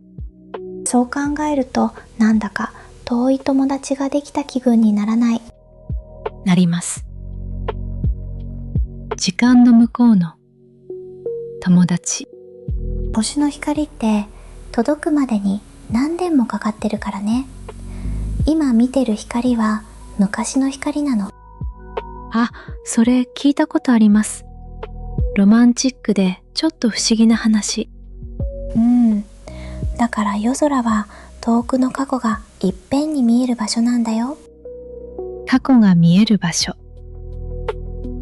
[SPEAKER 2] そう考えるとなんだか遠い友達ができた気分にならない？
[SPEAKER 1] なります。時間の向こうの友達。
[SPEAKER 2] 星の光って届くまでに何年もかかってるからね。今見てる光は昔の光なの。
[SPEAKER 1] あ、それ聞いたことあります。ロマンチックでちょっと不思議な話。
[SPEAKER 2] だから夜空は遠くの過去がいっぺんに見える場所なんだよ。
[SPEAKER 1] 過去が見える場所。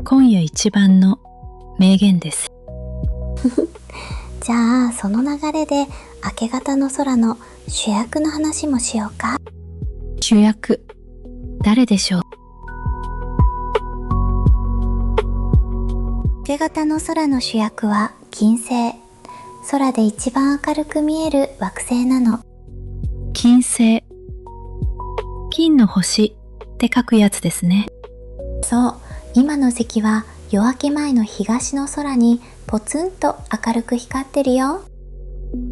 [SPEAKER 1] 今夜一番の名言です。
[SPEAKER 2] じゃあその流れで明け方の空の主役の話もしようか。
[SPEAKER 1] 主役、誰でしょう？
[SPEAKER 2] 明け方の空の主役は金星。空で一番明るく見える惑星なの。
[SPEAKER 1] 金星。金の星って書くやつですね。
[SPEAKER 2] そう、今の時期は夜明け前の東の空にポツンと明るく光ってるよ。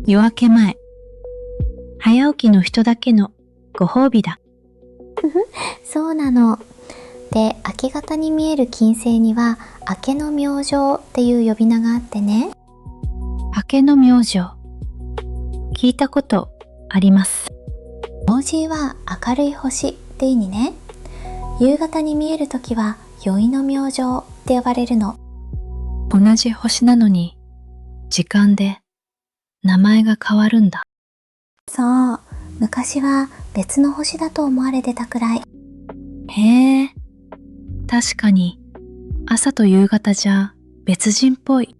[SPEAKER 1] 夜明け前。早起きの人だけのご褒美だ。
[SPEAKER 2] そうなの。で、明け方に見える金星には明けの明星っていう呼び名があってね。
[SPEAKER 1] 明けの明星。聞いたことあります。
[SPEAKER 2] 明星は明るい星って意味ね。夕方に見えるときは宵の明星って呼ばれるの。
[SPEAKER 1] 同じ星なのに時間で名前が変わるんだ。
[SPEAKER 2] そう、昔は別の星だと思われてたくらい。
[SPEAKER 1] へえ、確かに朝と夕方じゃ別人っぽい。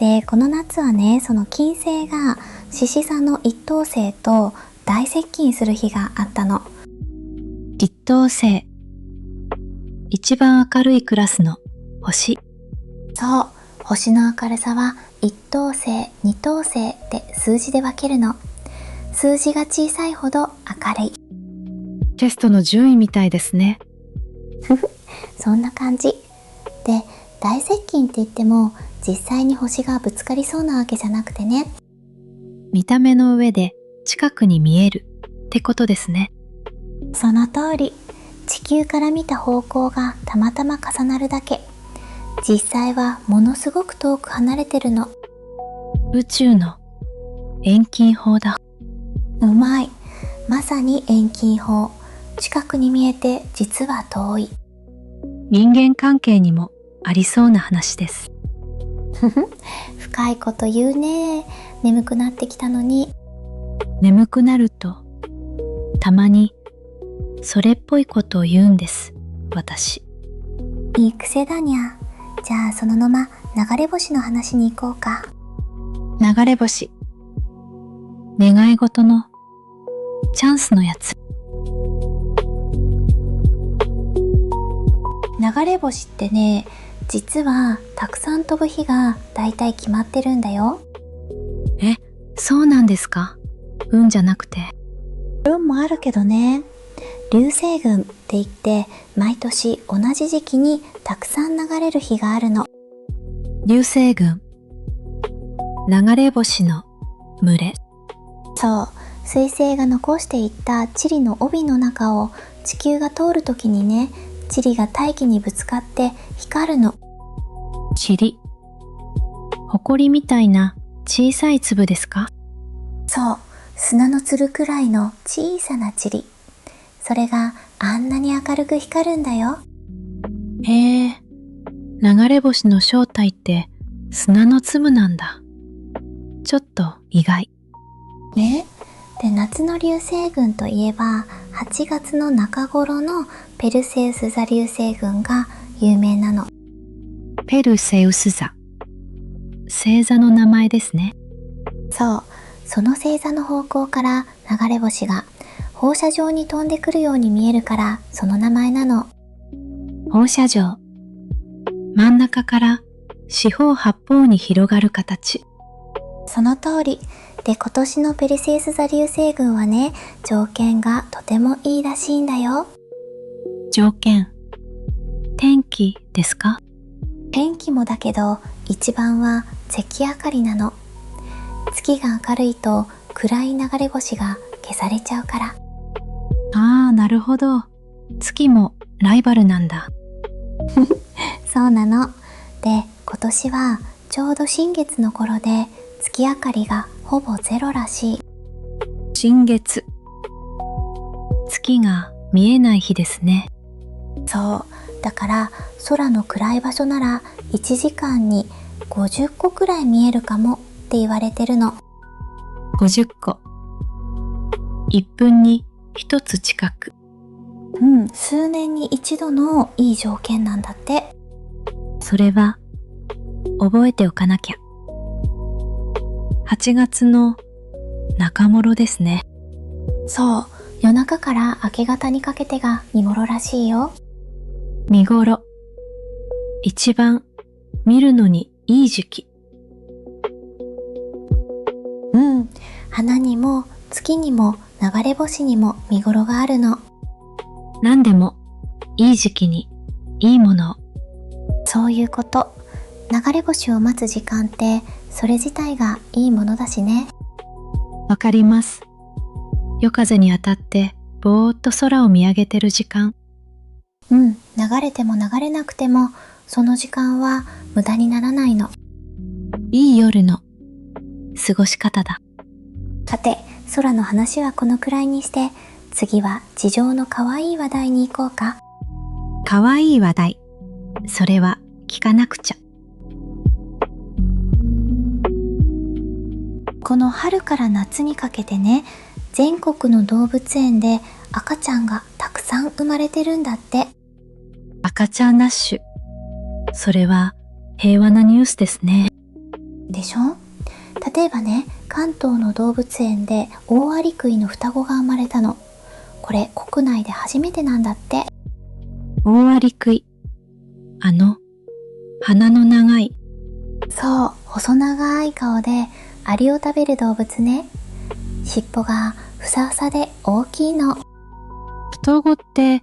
[SPEAKER 2] で、この夏はね、その金星が獅子座の一等星と大接近する日があったの。
[SPEAKER 1] 一等星。一番明るいクラスの星。
[SPEAKER 2] そう、星の明るさは一等星、二等星って数字で分けるの。数字が小さいほど明るい。
[SPEAKER 1] テストの順位みたいですね。
[SPEAKER 2] そんな感じ。で、大接近って言っても実際に星がぶつかりそうなわけじゃなくてね。
[SPEAKER 1] 見た目の上で近くに見えるってことですね。
[SPEAKER 2] その通り。地球から見た方向がたまたま重なるだけ。実際はものすごく遠く離れてるの。
[SPEAKER 1] 宇宙の遠近法だ。
[SPEAKER 2] うまい。まさに遠近法。近くに見えて実は遠い。
[SPEAKER 1] 人間関係にもありそうな話です。
[SPEAKER 2] 深いこと言うね。眠くなってきたのに。
[SPEAKER 1] 眠くなるとたまにそれっぽいことを言うんです、私。
[SPEAKER 2] いい癖だにゃ。じゃあそのまま流れ星の話に行こうか。
[SPEAKER 1] 流れ星。願い事のチャンスのやつ。
[SPEAKER 2] 流れ星ってね、実はたくさん飛ぶ日がだいたい決まってるんだよ。
[SPEAKER 1] え、そうなんですか？運じゃなくて。
[SPEAKER 2] 運もあるけどね。流星群って言って毎年同じ時期にたくさん流れる日があるの。
[SPEAKER 1] 流星群。流れ星の群れ。
[SPEAKER 2] そう、彗星が残していった塵の帯の中を地球が通るときにね、塵が大気にぶつかって光るの。
[SPEAKER 1] 塵。埃みたいな小さい粒ですか？
[SPEAKER 2] そう、砂の粒くらいの小さな塵。それがあんなに明るく光るんだよ。
[SPEAKER 1] へえ、流れ星の正体って砂の粒なんだ。ちょっと意外。
[SPEAKER 2] ね。で、夏の流星群といえば8月の中頃のペルセウス座流星群が有名なの。
[SPEAKER 1] ペルセウス座。星座の名前ですね。
[SPEAKER 2] そう、その星座の方向から流れ星が放射状に飛んでくるように見えるからその名前なの。
[SPEAKER 1] 放射状。真ん中から四方八方に広がる形。
[SPEAKER 2] その通り。で、今年のペルセウス座流星群はね、条件がとてもいいらしいんだよ。
[SPEAKER 1] 条件。天気ですか？
[SPEAKER 2] 天気もだけど、一番は月明かりなの。月が明るいと暗い流れ星が消されちゃうから。
[SPEAKER 1] ああ、なるほど。月もライバルなんだ。
[SPEAKER 2] そうなの。で、今年はちょうど新月の頃で月明かりがほぼゼロらしい。
[SPEAKER 1] 新月。月が見えない日ですね。
[SPEAKER 2] そう。だから空の暗い場所なら1時間に50個くらい見えるかもって言われてるの。
[SPEAKER 1] 50個。1分に1つ近く。
[SPEAKER 2] 数年に一度のいい条件なんだって。
[SPEAKER 1] それは覚えておかなきゃ。8月の中頃ですね。
[SPEAKER 2] そう。夜中から明け方にかけてが見頃らしいよ。
[SPEAKER 1] 見頃。一番見るのにいい時期。
[SPEAKER 2] 花にも月にも流れ星にも見頃があるの。
[SPEAKER 1] 何でもいい時期にいいものを。
[SPEAKER 2] そういうこと。流れ星を待つ時間ってそれ自体がいいものだしね。
[SPEAKER 1] わかります。夜風に当たってぼーっと空を見上げてる時間。
[SPEAKER 2] 流れても流れなくてもその時間は無駄にならないの。
[SPEAKER 1] いい夜の過ごし方だ。
[SPEAKER 2] さて、空の話はこのくらいにして、次は地上のかわいい話題に行こうか。
[SPEAKER 1] かわいい話題。それは聞かなくちゃ。
[SPEAKER 2] この春から夏にかけてね、全国の動物園で赤ちゃんがたくさん生まれてるんだって。
[SPEAKER 1] 赤ちゃんラッシュ。それは平和なニュースですね。
[SPEAKER 2] でしょ？例えばね、関東の動物園でオオアリクイの双子が生まれたの。これ国内で初めてなんだって。
[SPEAKER 1] オオアリクイ。鼻の長い。
[SPEAKER 2] そう、細長い顔でアリを食べる動物ね。尻尾がふさふさで大きいの。
[SPEAKER 1] 双子って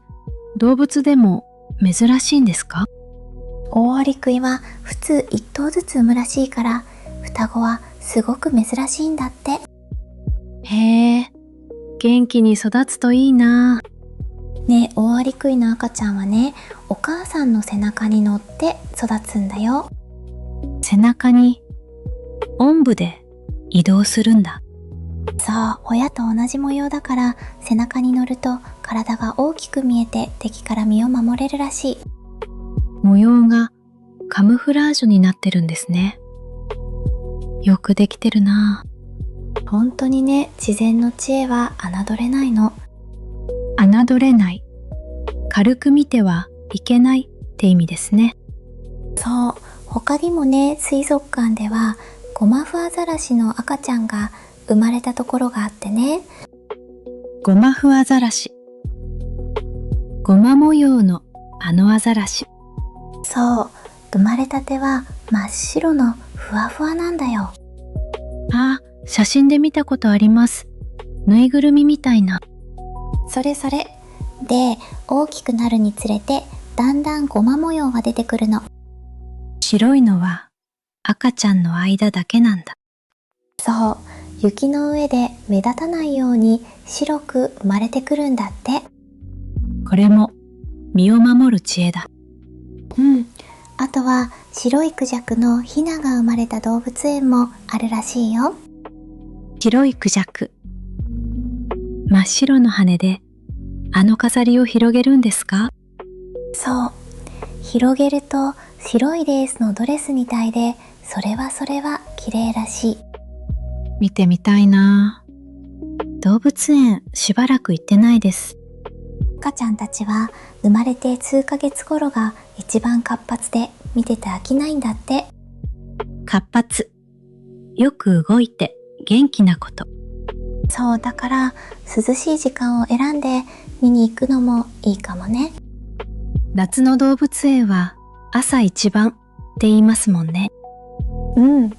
[SPEAKER 1] 動物でも珍しいんですか？
[SPEAKER 2] オオアリクイは普通1頭ずつ産むらしいから、双子はすごく珍しいんだって。
[SPEAKER 1] へえ、元気に育つといいな。
[SPEAKER 2] ね、オオアリクイの赤ちゃんはね、お母さんの背中に乗って育つんだよ。
[SPEAKER 1] 背中におんぶで移動するんだ。
[SPEAKER 2] そう、親と同じ模様だから背中に乗ると体が大きく見えて敵から身を守れるらしい。
[SPEAKER 1] 模様がカムフラージュになってるんですね。よくできてるな。
[SPEAKER 2] 本当にね、自然の知恵は侮れないの。
[SPEAKER 1] 侮れない。軽く見てはいけないって意味ですね。
[SPEAKER 2] そう、他にもね、水族館ではゴマフアザラシの赤ちゃんが生まれたところがあってね。
[SPEAKER 1] ゴマフアザラシ。ゴマ模様のアザラシ。
[SPEAKER 2] そう、生まれたては真っ白のふわふわなんだよ。
[SPEAKER 1] あ、写真で見たことあります。ぬいぐるみみたいな。
[SPEAKER 2] それそれ。で、大きくなるにつれてだんだんゴマ模様が出てくるの。
[SPEAKER 1] 白いのは赤ちゃんの間だけなんだ。
[SPEAKER 2] そう、雪の上で目立たないように白く生まれてくるんだって。
[SPEAKER 1] これも身を守る知恵だ。
[SPEAKER 2] あとは白いクジャクのヒナが生まれた動物園もあるらしいよ。
[SPEAKER 1] 白いクジャク。真っ白の羽で飾りを広げるんですか？
[SPEAKER 2] そう。広げると白いレースのドレスみたいで、それは綺麗らしい。
[SPEAKER 1] 見てみたいな。動物園しばらく行ってないです。
[SPEAKER 2] 赤ちゃんたちは生まれて数ヶ月頃が一番活発で見てて飽きないんだって。
[SPEAKER 1] 活発。よく動いて元気なこと。
[SPEAKER 2] そう、だから涼しい時間を選んで見に行くのもいいかもね。
[SPEAKER 1] 夏の動物園は朝一番って言いますもんね。
[SPEAKER 2] うん。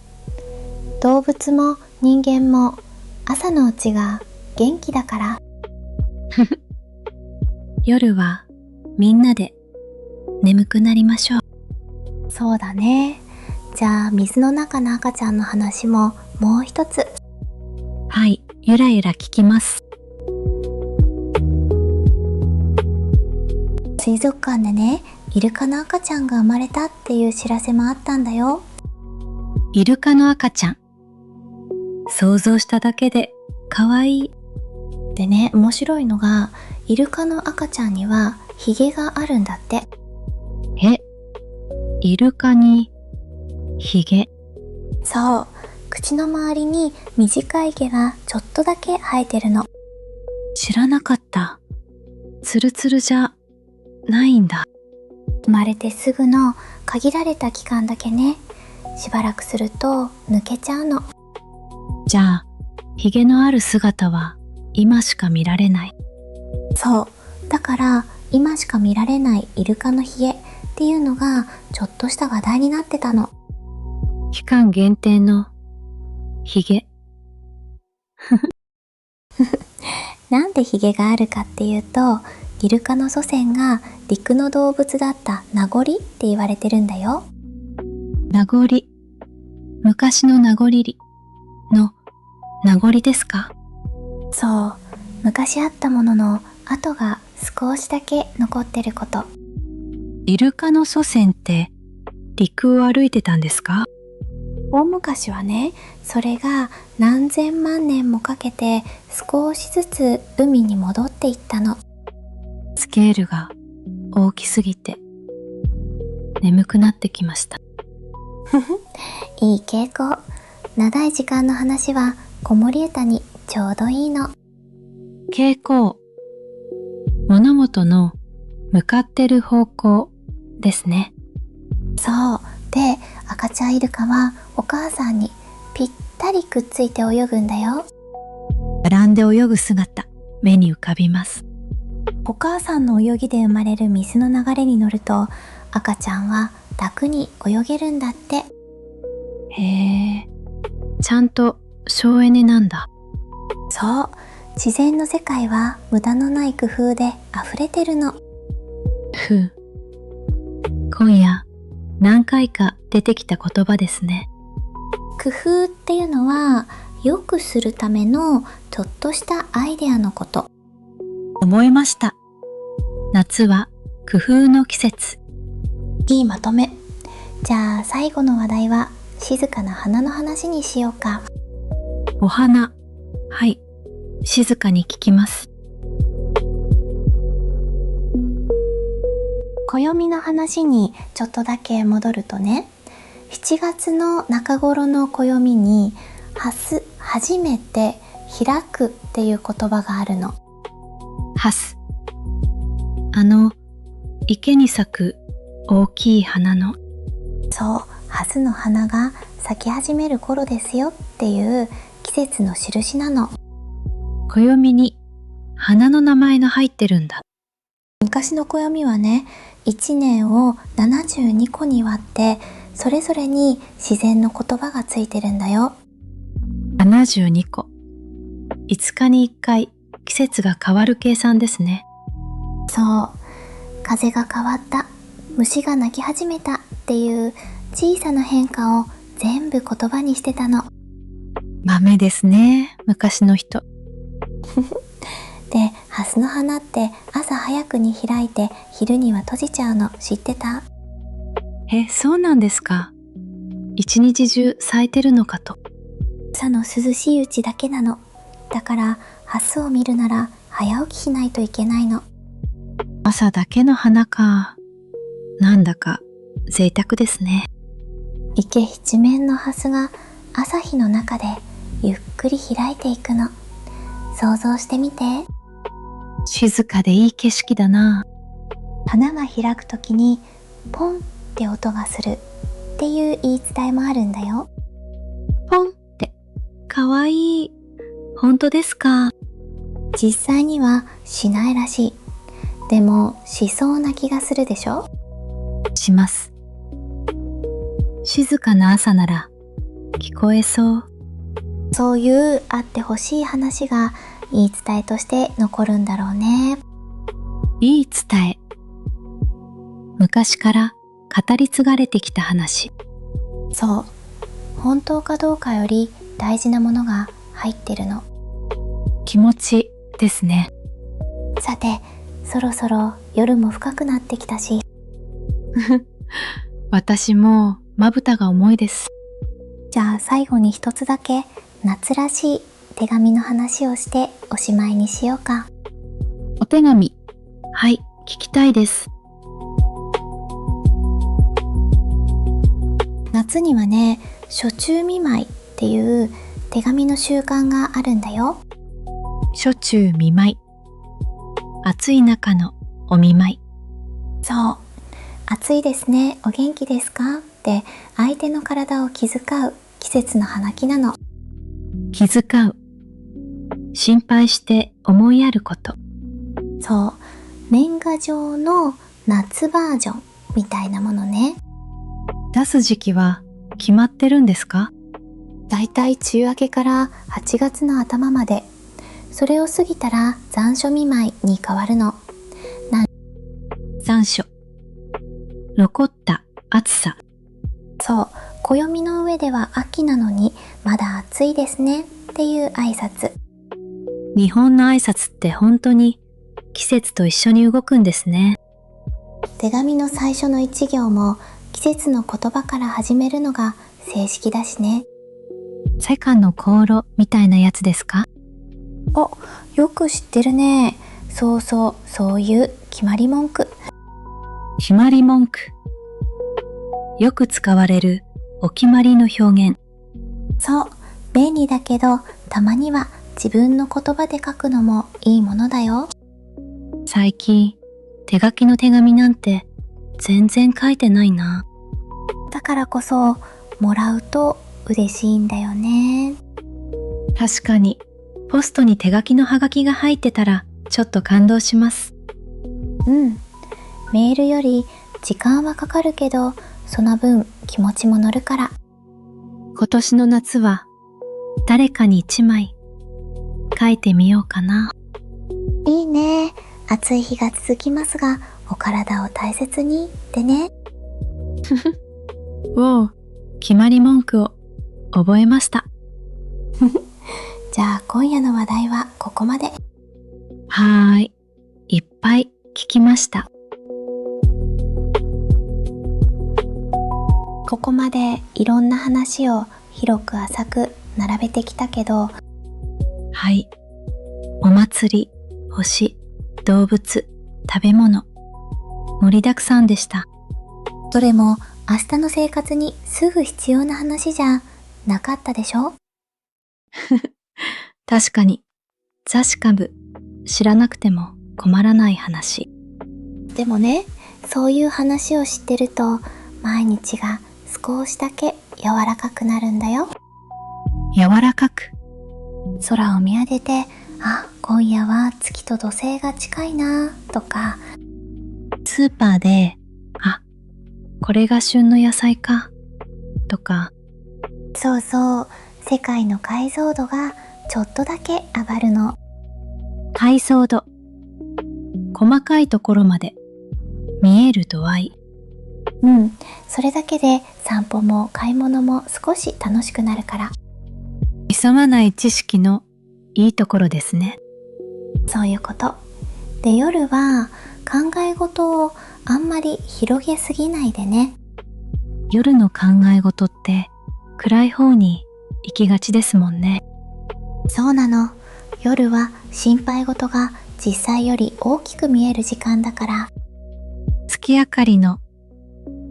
[SPEAKER 2] 動物も人間も朝のうちが元気だから。
[SPEAKER 1] 夜はみんなで眠くなりましょう。
[SPEAKER 2] そうだね。じゃあ水の中の赤ちゃんの話ももう一つ。
[SPEAKER 1] はい、ゆらゆら聞きます。
[SPEAKER 2] 水族館でね、イルカの赤ちゃんが生まれたっていう知らせもあったんだよ。
[SPEAKER 1] イルカの赤ちゃん。想像しただけでかわいい。
[SPEAKER 2] でね、面白いのが、イルカの赤ちゃんにはヒゲがあるんだって。
[SPEAKER 1] え、イルカにヒゲ。
[SPEAKER 2] そう、口の周りに短い毛がちょっとだけ生えてるの。
[SPEAKER 1] 知らなかった。ツルツルじゃないんだ。
[SPEAKER 2] 生まれてすぐの限られた期間だけね。しばらくすると抜けちゃうの。
[SPEAKER 1] じゃあ、ヒゲのある姿は今しか見られない。
[SPEAKER 2] そう。だから今しか見られないイルカのヒゲっていうのがちょっとした話題になってたの。
[SPEAKER 1] 期間限定のヒゲ。
[SPEAKER 2] なんでヒゲがあるかっていうと、イルカの祖先が陸の動物だった名残って言われてるんだよ。
[SPEAKER 1] 名残。昔の名残りの名残ですか？
[SPEAKER 2] そう。昔あったものの跡が少しだけ残ってること。
[SPEAKER 1] イルカの祖先って陸を歩いてたんですか？
[SPEAKER 2] 大昔はね、それが何千万年もかけて少しずつ海に戻っていったの。
[SPEAKER 1] スケールが大きすぎて眠くなってきました。
[SPEAKER 2] いい傾向。長い時間の話は子守歌にちょうどいいの。
[SPEAKER 1] 傾向。物事の向かってる方向ですね。
[SPEAKER 2] そう。で、赤ちゃんイルカはお母さんにぴったりくっついて泳ぐんだよ。
[SPEAKER 1] 並んで泳ぐ姿、目に浮かびます。
[SPEAKER 2] お母さんの泳ぎで生まれる水の流れに乗ると、赤ちゃんは楽に泳げるんだって。
[SPEAKER 1] へえ、ちゃんと省エネなんだ。
[SPEAKER 2] そう。自然の世界は無駄のない工夫で溢れてるの。
[SPEAKER 1] 今夜何回か出てきた言葉ですね。
[SPEAKER 2] 工夫っていうのは良くするためのちょっとしたアイデアのこと。
[SPEAKER 1] 思いました。夏は工夫の季節。
[SPEAKER 2] いいまとめ。じゃあ最後の話題は静かな花の話にしようか。
[SPEAKER 1] お花。はい。静かに聞きます。
[SPEAKER 2] 暦の話にちょっとだけ戻るとね、7月の中頃の暦に初めて開くっていう言葉があるの。
[SPEAKER 1] ハス。池に咲く大きい花の。
[SPEAKER 2] そう、ハスの花が咲き始める頃ですよっていう季節の印なの。
[SPEAKER 1] 暦に花の名前が入ってるんだ。
[SPEAKER 2] 昔の暦はね、1年を72個に割って、それぞれに自然の言葉がついてるんだよ。
[SPEAKER 1] 72個。5日に1回季節が変わる計算ですね。
[SPEAKER 2] そう。風が変わった、虫が鳴き始めたっていう小さな変化を全部言葉にしてたの。
[SPEAKER 1] 豆ですね、昔の人。
[SPEAKER 2] で、ハスの花って朝早くに開いて昼には閉じちゃうの知ってた？
[SPEAKER 1] そうなんですか。一日中咲いてるのかと。
[SPEAKER 2] 朝の涼しいうちだけなの。だからハスを見るなら早起きしないといけないの。
[SPEAKER 1] 朝だけの花か。なんだか贅沢ですね。
[SPEAKER 2] 池一面のハスが朝日の中でゆっくり開いていくの。想像してみて。
[SPEAKER 1] 静かでいい景色だな。
[SPEAKER 2] 花が開くときにポンって音がするっていう言い伝えもあるんだよ。
[SPEAKER 1] ポンってかわいい。本当ですか？
[SPEAKER 2] 実際にはしないらしい。でもしそうな気がするでしょ？
[SPEAKER 1] します。静かな朝なら聞こえそう。
[SPEAKER 2] そういうあってほしい話が言い伝えとして残るんだろうね。
[SPEAKER 1] 言い伝え。昔から語り継がれてきた話。
[SPEAKER 2] そう。本当かどうかより大事なものが入ってるの。
[SPEAKER 1] 気持ちですね。
[SPEAKER 2] さて、そろそろ夜も深くなってきたし。
[SPEAKER 1] 私もまぶたが重いです。
[SPEAKER 2] じゃあ最後に一つだけ夏らしい手紙の話をしておしまいにしようか。
[SPEAKER 1] お手紙。はい、聞きたいです。
[SPEAKER 2] 夏にはね、暑中見舞いっていう手紙の習慣があるんだよ。
[SPEAKER 1] 暑中見舞い。暑い中のお見舞い。
[SPEAKER 2] そう。暑いですね、お元気ですかって相手の体を気遣う季節の花木なの。
[SPEAKER 1] 気遣う。心配して思いやること。
[SPEAKER 2] そう。年賀状の夏バージョンみたいなものね。
[SPEAKER 1] 出す時期は決まってるんですか？
[SPEAKER 2] だいたい梅雨明けから8月の頭まで。それを過ぎたら残暑見舞いに変わるの。
[SPEAKER 1] 残暑。残った暑さ。
[SPEAKER 2] そう。暦の上では秋なのにまだ暑いですねっていう挨拶。
[SPEAKER 1] 日本の挨拶って本当に季節と一緒に動くんですね。
[SPEAKER 2] 手紙の最初の一行も季節の言葉から始めるのが正式だしね。
[SPEAKER 1] 世間の航路みたいなやつですか？
[SPEAKER 2] お、よく知ってるね。そうそう、そういう決まり文句。
[SPEAKER 1] 決まり文句。よく使われるお決まりの表現。
[SPEAKER 2] そう、便利だけどたまには自分の言葉で書くのもいいものだよ。
[SPEAKER 1] 最近手書きの手紙なんて全然書いてないな。
[SPEAKER 2] だからこそもらうと嬉しいんだよね。
[SPEAKER 1] 確かにポストに手書きのハガキが入ってたらちょっと感動します。
[SPEAKER 2] うん。メールより時間はかかるけどその分気持ちも乗るから。
[SPEAKER 1] 今年の夏は誰かに一枚書いてみようかな。
[SPEAKER 2] いいね。暑い日が続きますがお体を大切にってね。
[SPEAKER 1] おう、決まり文句を覚えました。
[SPEAKER 2] じゃあ今夜の話題はここまで。
[SPEAKER 1] はーい、いっぱい聞きました。
[SPEAKER 2] ここまでいろんな話を広く浅く並べてきたけど、
[SPEAKER 1] はい、お祭り、星、動物、食べ物、盛りだくさんでした。
[SPEAKER 2] どれも明日の生活にすぐ必要な話じゃなかったでしょ？
[SPEAKER 1] 確かに、雑誌株知らなくても困らない話。
[SPEAKER 2] でもね、そういう話を知ってると毎日が少しだけ柔らかくなるんだよ。
[SPEAKER 1] 柔らかく。
[SPEAKER 2] 空を見上げて、あ、今夜は月と土星が近いなとか、
[SPEAKER 1] スーパーで、あ、これが旬の野菜か、とか、
[SPEAKER 2] そうそう、世界の解像度がちょっとだけ上がるの。
[SPEAKER 1] 解像度。細かいところまで見える度合い。
[SPEAKER 2] うん、それだけで散歩も買い物も少し楽しくなるから。
[SPEAKER 1] 急がない知識のいいところですね。
[SPEAKER 2] そういうこと。で、夜は考え事をあんまり広げすぎないでね。
[SPEAKER 1] 夜の考え事って暗い方に行きがちですもんね。
[SPEAKER 2] そうなの。夜は心配事が実際より大きく見える時間だから。
[SPEAKER 1] 月明かりの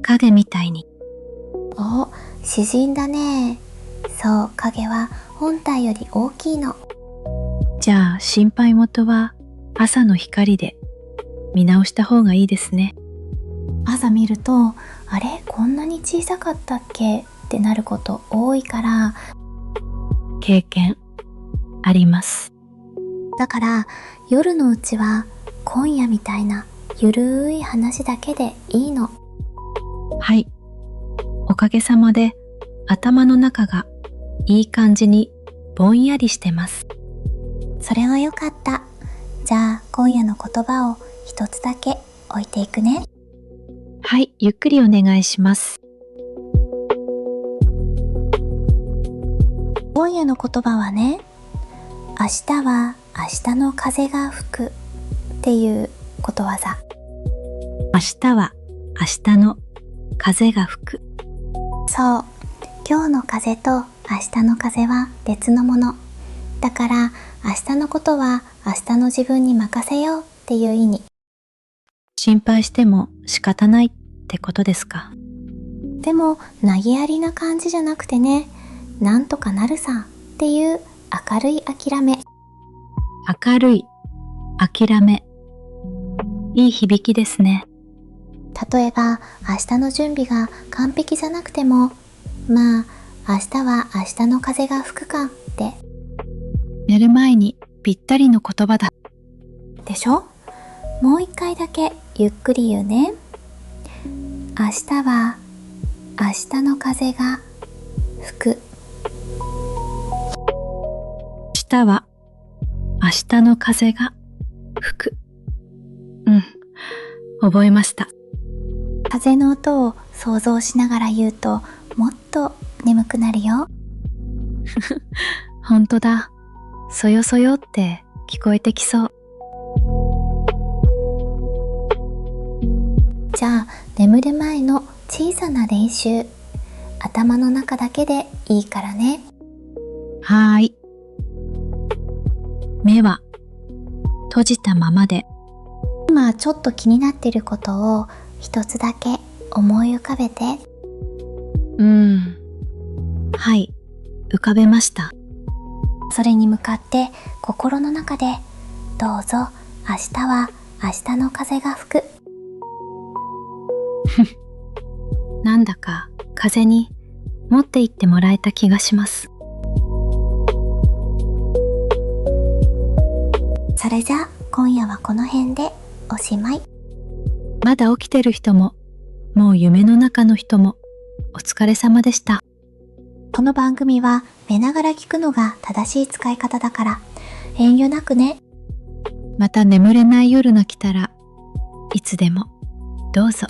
[SPEAKER 1] 影みたいに。
[SPEAKER 2] お、詩人だね。そう、影は本体より大きいの。
[SPEAKER 1] じゃあ心配事は朝の光で見直した方がいいですね。
[SPEAKER 2] 朝見ると、あれ、こんなに小さかったっけってなること多いから。
[SPEAKER 1] 経験。あります。
[SPEAKER 2] だから夜のうちは今夜みたいなゆるい話だけでいいの。
[SPEAKER 1] はい。おかげさまで頭の中がいい感じにぼんやりしてます。
[SPEAKER 2] それはよかった。じゃあ今夜の言葉を一つだけ置いていくね。
[SPEAKER 1] はい、ゆっくりお願いします。
[SPEAKER 2] 今夜の言葉はね、明日は明日の風が吹くっていうことわざ。
[SPEAKER 1] 明日は明日の風が吹く。
[SPEAKER 2] そう、今日の風と明日の風は別のもの。だから明日のことは明日の自分に任せようっていう意味。
[SPEAKER 1] 心配しても仕方ないってことですか。
[SPEAKER 2] でも投げやりな感じじゃなくてね、なんとかなるさっていう明るい諦め。
[SPEAKER 1] 明るい、諦め。いい響きですね。
[SPEAKER 2] 例えば明日の準備が完璧じゃなくても、まあ明日は明日の風が吹くかって
[SPEAKER 1] 寝る前にぴったりの言葉だ。
[SPEAKER 2] でしょ。もう一回だけゆっくり言うね。明日は明日の風が吹く。
[SPEAKER 1] 明日は明日の風が吹く。覚えました。
[SPEAKER 2] 風の音を想像しながら言うともっと眠くなるよ。
[SPEAKER 1] ほんとだ。そよそよって聞こえてきそう。
[SPEAKER 2] じゃあ眠る前の小さな練習、頭の中だけでいいからね。
[SPEAKER 1] はーい。目は閉じたままで。
[SPEAKER 2] 今ちょっと気になってることを一つだけ思い浮かべて。
[SPEAKER 1] はい、浮かべました。
[SPEAKER 2] それに向かって心の中でどうぞ明日は明日の風が吹く。
[SPEAKER 1] なんだか風に持って行ってもらえた気がします。
[SPEAKER 2] それじゃあ今夜はこの辺でおしまい。
[SPEAKER 1] まだ起きてる人も、もう夢の中の人も、お疲れ様でした。
[SPEAKER 2] この番組は寝ながら聞くのが正しい使い方だから遠慮なくね。
[SPEAKER 1] また眠れない夜が来たらいつでもどうぞ。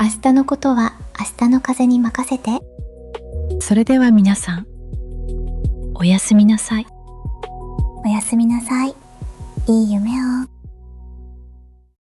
[SPEAKER 2] 明日のことは明日の風に任せて。
[SPEAKER 1] それでは皆さん、おやすみなさい。
[SPEAKER 2] おやすみなさい。いい夢を。